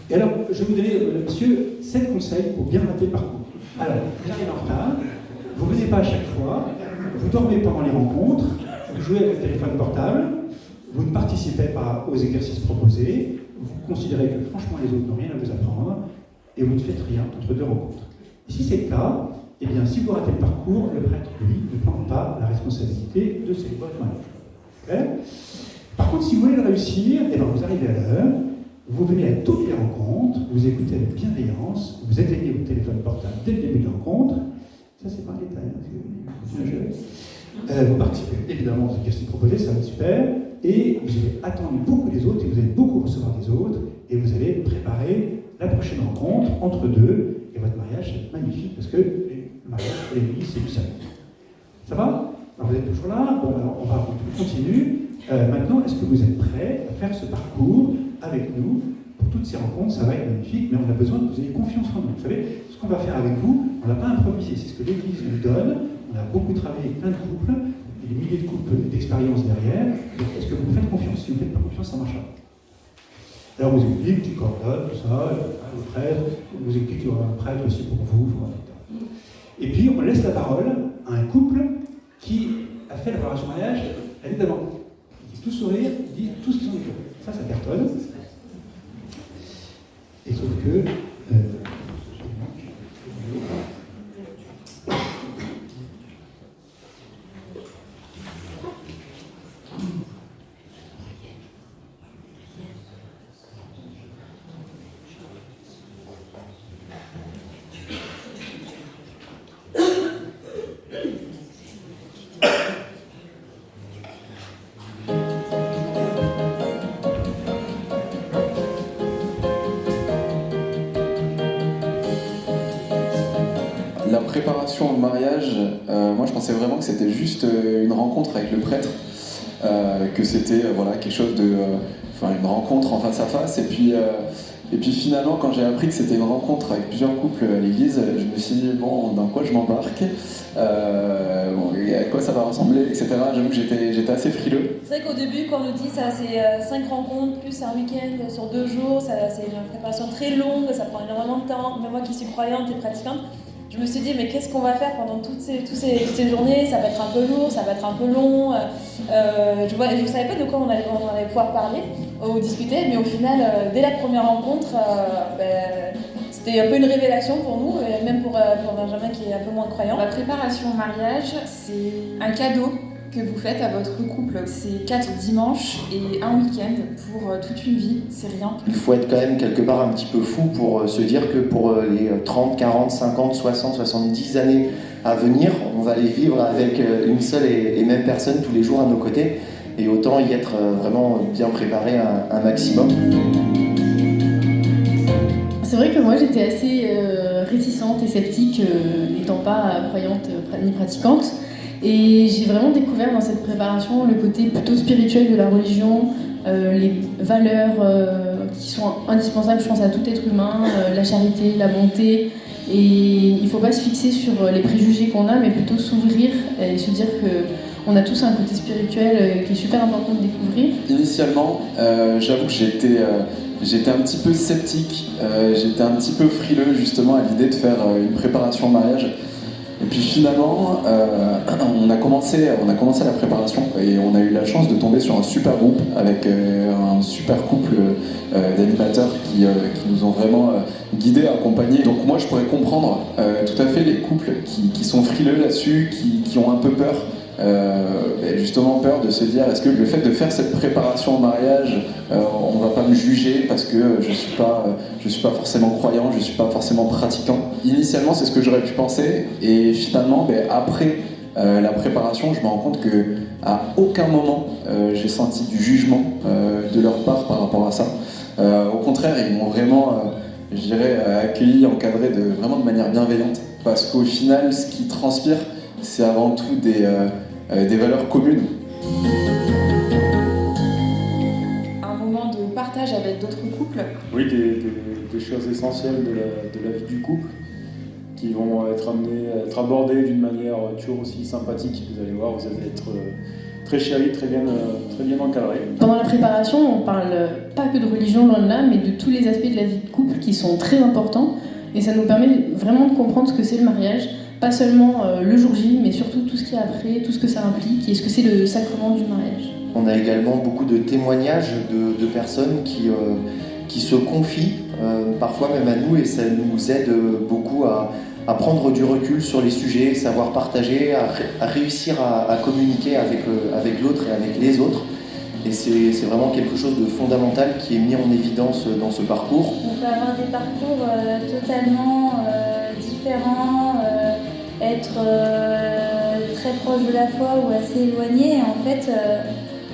S1: Et alors, je vais vous donner, monsieur, 7 conseils pour bien rater le parcours. Alors, vous arrivez en retard, vous ne venez pas à chaque fois, vous dormez pendant les rencontres, vous jouez avec le téléphone portable, vous ne participez pas aux exercices proposés, vous considérez que franchement les autres n'ont rien à vous apprendre, et vous ne faites rien entre 2 rencontres. Et si c'est le cas, eh bien, si vous ratez le parcours, le prêtre, lui, ne prend pas la responsabilité de célébrer votre mariage. Okay. Par contre, si vous voulez le réussir, eh bien, vous arrivez à l'heure, vous venez à toutes les rencontres, vous écoutez avec bienveillance, vous éteignez votre téléphone portable dès le début de la rencontre. Ça, c'est pas un détail, vous participez évidemment aux exercices proposés, ça va être super, et vous allez attendre beaucoup des autres, et vous allez beaucoup recevoir des autres, et vous allez préparer la prochaine rencontre entre 2, et votre mariage c'est magnifique, parce que le mariage et l'église, c'est du samedi. Ça va? Alors vous êtes toujours là? Bon, alors on continue. Maintenant, est-ce que vous êtes prêts à faire ce parcours avec nous pour toutes ces rencontres? Ça va être magnifique, mais on a besoin que vous ayez confiance en nous. Vous savez, ce qu'on va faire avec vous, on ne l'a pas improvisé, c'est ce que l'Église nous donne. On a beaucoup travaillé avec plein de couples, des milliers de couples d'expérience derrière. Donc, est-ce que vous nous faites confiance? Si vous ne faites pas confiance, ça ne marche pas. Alors vous expliquez, tu coordonnes, tout ça, le prêtre, vous expliquez qu'il y aura un prêtre aussi pour vous, etc. Et puis on laisse la parole à un couple qui a fait la préparation mariage, elle est devant. Il dit tout sourire, il dit tout ce qu'ils ont vécu. Ça cartonne. Et sauf que
S2: La préparation au mariage, moi je pensais vraiment que c'était juste une rencontre avec le prêtre, que c'était voilà, quelque chose de... une rencontre en face à face, et puis finalement quand j'ai appris que c'était une rencontre avec plusieurs couples à l'église, je me suis dit bon, dans quoi je m'embarque, et à quoi ça va ressembler, etc. J'avoue que j'étais assez frileux.
S3: C'est vrai qu'au début, quand on nous dit ça c'est 5 rencontres plus un week-end sur 2 jours, c'est une préparation très longue, ça prend énormément de temps, même moi qui suis croyante et pratiquante, je me suis dit, mais qu'est-ce qu'on va faire pendant toutes ces journées? Ça va être un peu lourd, ça va être un peu long. Je ne savais pas de quoi on allait pouvoir parler ou discuter, mais au final, dès la première rencontre, c'était un peu une révélation pour nous, et même pour Benjamin qui est un peu moins croyant.
S4: La préparation au mariage, c'est un cadeau que vous faites à votre couple. C'est 4 dimanches et un week-end pour toute une vie, c'est rien.
S5: Il faut être quand même quelque part un petit peu fou pour se dire que pour les 30, 40, 50, 60, 70 années à venir, on va les vivre avec une seule et même personne tous les jours à nos côtés, et autant y être vraiment bien préparé un maximum.
S6: C'est vrai que moi j'étais assez réticente et sceptique, n'étant pas croyante ni pratiquante. Et j'ai vraiment découvert dans cette préparation le côté plutôt spirituel de la religion, les valeurs qui sont indispensables, je pense, à tout être humain, la charité, la bonté. Et il ne faut pas se fixer sur les préjugés qu'on a, mais plutôt s'ouvrir et se dire qu'on a tous un côté spirituel qui est super important de découvrir.
S2: Initialement, j'avoue que j'étais un petit peu sceptique, j'étais un petit peu frileux justement à l'idée de faire une préparation au mariage. Et puis finalement, on a commencé la préparation et on a eu la chance de tomber sur un super groupe avec un super couple d'animateurs qui nous ont vraiment guidés, accompagnés. Donc moi je pourrais comprendre tout à fait les couples qui sont frileux là-dessus, qui ont un peu peur. Justement peur de se dire est-ce que le fait de faire cette préparation au mariage, on va pas me juger parce que je suis pas forcément croyant, je suis pas forcément pratiquant. Initialement c'est ce que j'aurais pu penser, et finalement après la préparation je me rends compte que à aucun moment j'ai senti du jugement de leur part par rapport à ça. Au contraire, ils m'ont vraiment je dirais accueilli, encadré vraiment de manière bienveillante. parce qu'au final, ce qui transpire, c'est avant tout des valeurs communes.
S4: Un moment de partage avec d'autres couples.
S7: Oui, des choses essentielles de la vie du couple qui vont être amenées à être abordées d'une manière toujours aussi sympathique. Vous allez voir, vous allez être très chéri, très bien encadré.
S6: Pendant la préparation, on parle pas que de religion, loin de là, mais de tous les aspects de la vie de couple qui sont très importants. Et ça nous permet vraiment de comprendre ce que c'est le mariage, pas seulement le jour J, mais surtout tout ce qu'il y a après, tout ce que ça implique et ce que c'est le sacrement du mariage.
S5: On a également beaucoup de témoignages de personnes qui se confient, parfois même à nous, et ça nous aide beaucoup à prendre du recul sur les sujets, savoir partager, à réussir à communiquer avec l'autre et avec les autres. Et c'est vraiment quelque chose de fondamental qui est mis en évidence dans ce parcours.
S8: On peut avoir des parcours totalement différents, être très proche de la foi ou assez éloigné. Et en fait,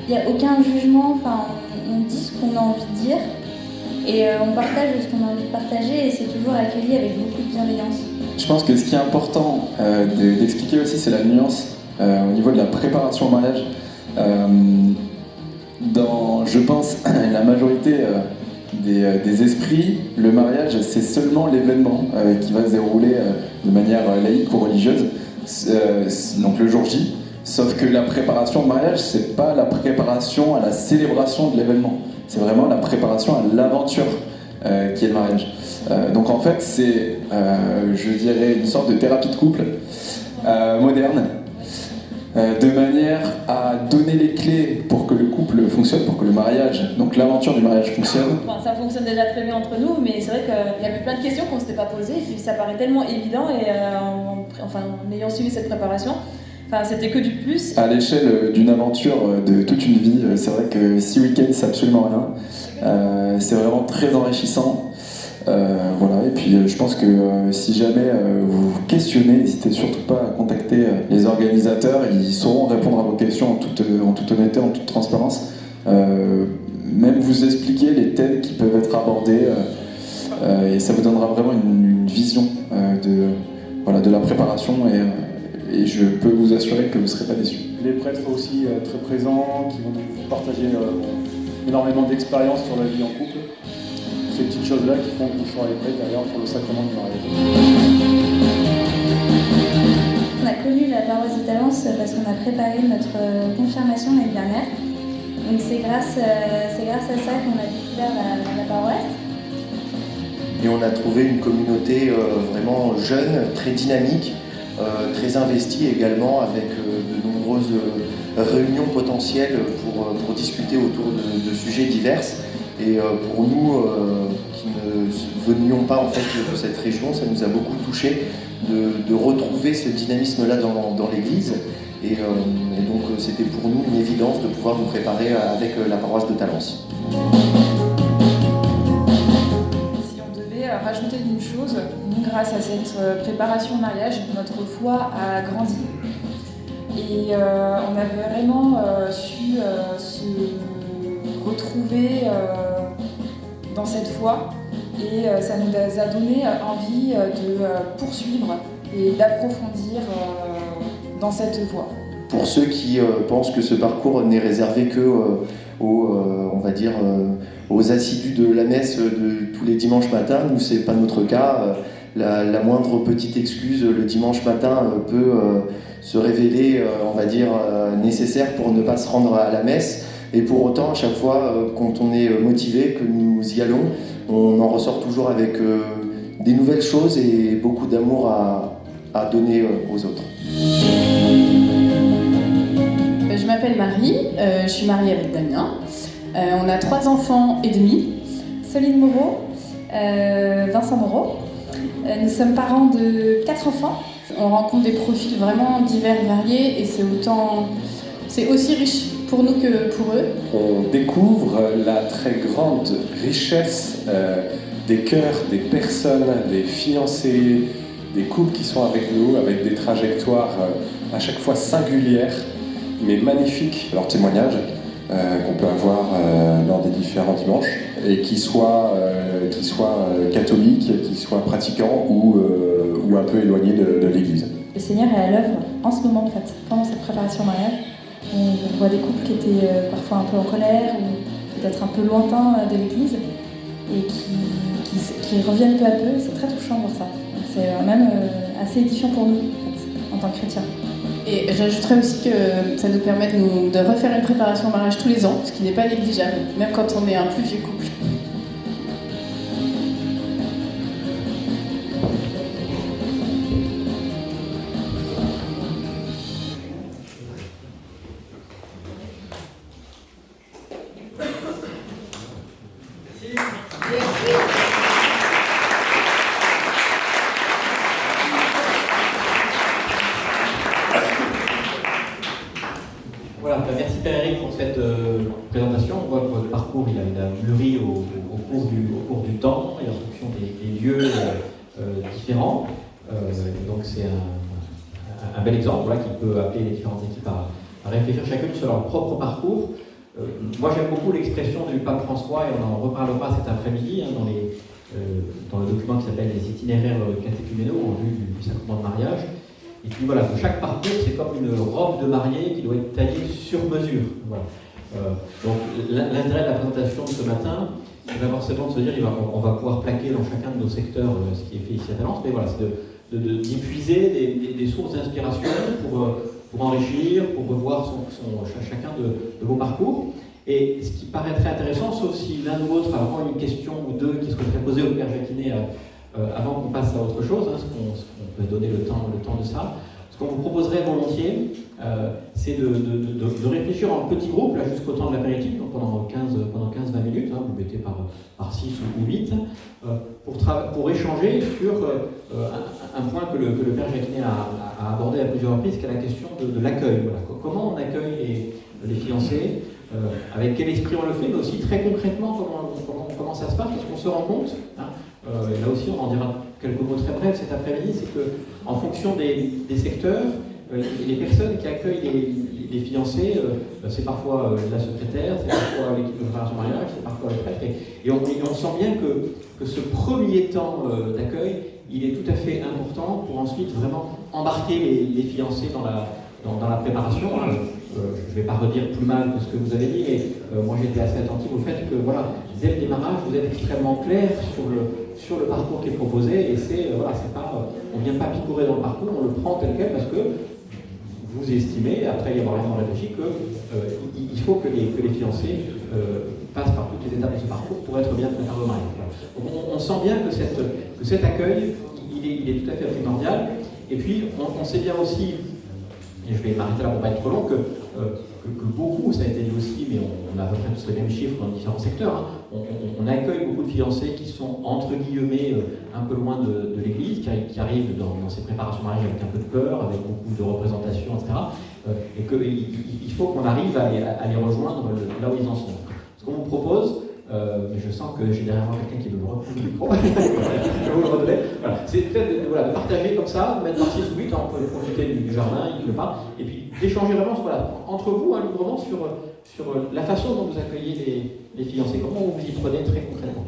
S8: il n'y a aucun jugement, enfin, on dit ce qu'on a envie de dire et on partage ce qu'on a envie de partager et c'est toujours accueilli avec beaucoup de bienveillance.
S2: Je pense que ce qui est important d'expliquer aussi, c'est la nuance au niveau de la préparation au mariage. Dans, je pense, la majorité des esprits, le mariage, c'est seulement l'événement qui va se dérouler de manière laïque ou religieuse, donc le jour J. Sauf que la préparation au mariage, c'est pas la préparation à la célébration de l'événement. C'est vraiment la préparation à l'aventure qui est le mariage. Donc en fait, c'est, je dirais, une sorte de thérapie de couple moderne, de manière à donner les clés pour que le couple fonctionne, pour que le mariage, donc l'aventure du mariage fonctionne.
S3: Enfin, ça fonctionne déjà très bien entre nous, mais c'est vrai qu'il y avait plein de questions qu'on ne s'était pas posées, et puis ça paraît tellement évident, et en ayant suivi cette préparation, c'était que du plus.
S2: À l'échelle d'une aventure de toute une vie, c'est vrai que 6 week-ends, c'est absolument rien. C'est vraiment très enrichissant. Voilà, et puis je pense que si jamais vous vous questionnez, n'hésitez surtout pas à contacter les organisateurs, ils sauront répondre à vos questions en toute honnêteté, en toute transparence. Même vous expliquer les thèmes qui peuvent être abordés, et ça vous donnera vraiment une vision de la préparation, et je peux vous assurer que vous ne serez pas déçus.
S7: Les prêtres aussi très présents, qui vont nous partager énormément d'expérience sur la vie en couple. Ces petites choses-là qui font qu'on soit les prêtres d'ailleurs pour le sacrement du mariage.
S8: On a connu la paroisse de Talence parce qu'on a préparé notre confirmation l'année dernière. Donc c'est grâce à ça qu'on a découvert la paroisse.
S5: Et on a trouvé une communauté vraiment jeune, très dynamique, très investie également, avec de nombreuses réunions potentielles pour discuter autour de sujets divers. Et pour nous, qui ne venions pas en fait de cette région, ça nous a beaucoup touché de retrouver ce dynamisme-là dans l'Église. Et donc c'était pour nous une évidence de pouvoir nous préparer avec la paroisse de Talence.
S4: Si on devait rajouter une chose, nous, grâce à cette préparation au mariage, notre foi a grandi. Et on avait vraiment su se retrouver dans cette foi, et ça nous a donné envie de poursuivre et d'approfondir dans cette voie.
S5: Pour ceux qui pensent que ce parcours n'est réservé que aux assidus de la messe de tous les dimanches matins, nous c'est pas notre cas. La moindre petite excuse le dimanche matin peut se révéler, nécessaire pour ne pas se rendre à la messe. Et pour autant, à chaque fois, quand on est motivé, que nous y allons, on en ressort toujours avec des nouvelles choses et beaucoup d'amour à donner aux autres.
S6: Je m'appelle Marie, je suis mariée avec Damien. On a 3 enfants et demi.
S8: Soline Moreau, Vincent Moreau. Nous sommes parents de 4 enfants.
S6: On rencontre des profils vraiment divers et variés, et c'est aussi riche pour nous que pour eux.
S9: On découvre la très grande richesse des cœurs, des personnes, des fiancés, des couples qui sont avec nous, avec des trajectoires à chaque fois singulières, mais magnifiques. Leurs témoignages qu'on peut avoir lors des différents dimanches. et qu'ils soient catholiques, qu'ils soient pratiquants ou un peu éloignés de l'Église.
S8: Le Seigneur est à l'œuvre en ce moment, en fait, pendant cette préparation au mariage. On voit des couples qui étaient parfois un peu en colère ou peut-être un peu lointains de l'Église et qui reviennent peu à peu. C'est très touchant de voir ça. C'est même assez édifiant pour nous, en fait, en tant que chrétiens.
S6: Et j'ajouterais aussi que ça nous permet de refaire une préparation au mariage tous les ans, ce qui n'est pas négligeable, même quand on est un plus vieux couple.
S10: Voilà, merci Père-Éric pour cette présentation. On voit que votre parcours il a mûri au cours du temps et en fonction des lieux différents. Donc c'est un bel exemple voilà, qui peut appeler les différentes équipes à réfléchir chacune sur leur propre parcours. Moi j'aime beaucoup l'expression du pape François, et on en reparlera cet après-midi dans le document qui s'appelle les itinéraires catéchuménaux en vue du sacrement de mariage. Et puis voilà, que chaque parcours, c'est comme une robe de mariée qui doit être taillée sur mesure. Voilà. Donc l'intérêt de la présentation de ce matin, c'est pas forcément de se dire on va pouvoir plaquer dans chacun de nos secteurs ce qui est fait ici à Talence, mais voilà, c'est d'y puiser des sources d'inspiration pour enrichir, pour revoir chacun de vos parcours. Et ce qui paraîtrait intéressant, sauf si l'un ou l'autre a vraiment une question ou deux qui seraient posées au Père Jacquinet avant qu'on passe à autre chose, ce qu'on peut donner le temps de ça. Ce qu'on vous proposerait volontiers, c'est de réfléchir en petits groupes, là jusqu'au temps de l'apéritif, donc pendant 15-20 minutes, vous mettez par 6 ou 8, pour échanger sur un point que le Père Jacquinet a abordé à plusieurs reprises, qui est la question de l'accueil. Voilà. Comment on accueille les fiancés, avec quel esprit on le fait, mais aussi très concrètement comment ça se passe, parce qu'on se rend compte, et là aussi on en dira quelques mots très brefs cet après-midi, c'est qu'en fonction des secteurs, les personnes qui accueillent les fiancés, c'est parfois la secrétaire, c'est parfois l'équipe de préparation mariage, c'est parfois le prêtre, et on sent bien que ce premier temps d'accueil, il est tout à fait important pour ensuite vraiment embarquer les fiancés dans la préparation. Je ne vais pas redire plus mal que ce que vous avez dit, mais moi j'étais assez attentif au fait que voilà, dès le démarrage, vous êtes extrêmement clair sur le parcours qui est proposé, et c'est pas, on ne vient pas picorer dans le parcours, on le prend tel quel parce que vous estimez, après y avoir vraiment réfléchi, qu'il faut que les fiancés passent par toutes les étapes de ce parcours pour être bien préparés au mariage. On sent bien que cet accueil, il est tout à fait primordial, et puis on sait bien aussi, et je vais m'arrêter là pour ne pas être trop long, que beaucoup, ça a été dit aussi, mais on a à peu près tous les mêmes chiffres dans différents secteurs, on accueille beaucoup de fiancés qui sont entre guillemets un peu loin de l'église, qui arrivent dans ces préparations de mariage avec un peu de peur, avec beaucoup de représentations, etc. Et qu'il faut qu'on arrive à les rejoindre là où ils en sont. Ce qu'on vous propose, mais je sens que j'ai derrière moi quelqu'un qui veut me reprendre le micro, je vais vous le redonner. Voilà. C'est peut-être de partager comme ça, mettre par 6 ou 8, on peut profiter du jardin, il ne pleut pas, et puis d'échanger vraiment entre vous, librement, sur la façon dont vous accueillez les fiancés, comment vous y prenez très concrètement.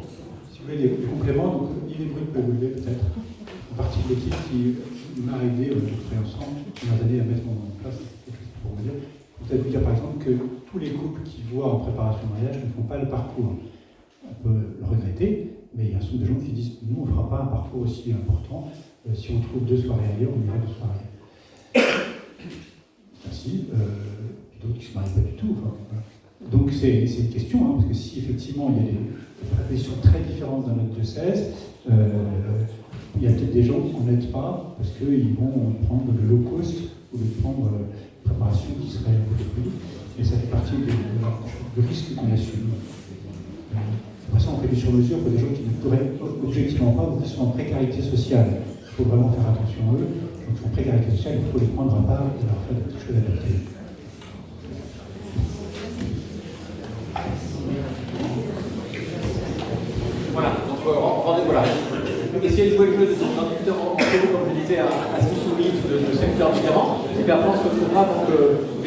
S1: Si vous voulez des compléments, donc il est bruit pour vous lever peut-être. Une partie de l'équipe qui m'a aidé, on travaille ensemble, plusieurs années à mettre en place quelque chose pour vous dire. Peut-être vous dire par exemple que tous les couples qui voient en préparation au mariage ne font pas le parcours. On peut le regretter, mais il y a un certain nombre de gens qui disent nous on ne fera pas un parcours aussi important. Si on trouve 2 soirées ailleurs, on ira 2 soirées. Ainsi, d'autres qui ne se marient pas du tout. Enfin, voilà. Donc c'est une question, parce que si effectivement il y a des propositions très différentes dans notre diocèse, il y a peut-être des gens qu'on n'aide pas parce qu'ils vont prendre le low cost ou prendre une préparation qui serait un peu plus libre. Et ça fait partie du risque qu'on assume. Après ça, on fait du sur-mesure pour des gens qui ne pourraient objectivement pas, ou qui sont en précarité sociale. Il faut vraiment faire attention à eux. Donc, en précarité sociale, il faut les prendre à part et leur faire des petites choses adaptées.
S10: Voilà, donc voilà. Essayez de jouer le jeu d'interlocuteurs entre vous, comme je disais, à 6 ou 8 de secteurs différents. Et puis après, on se retrouvera donc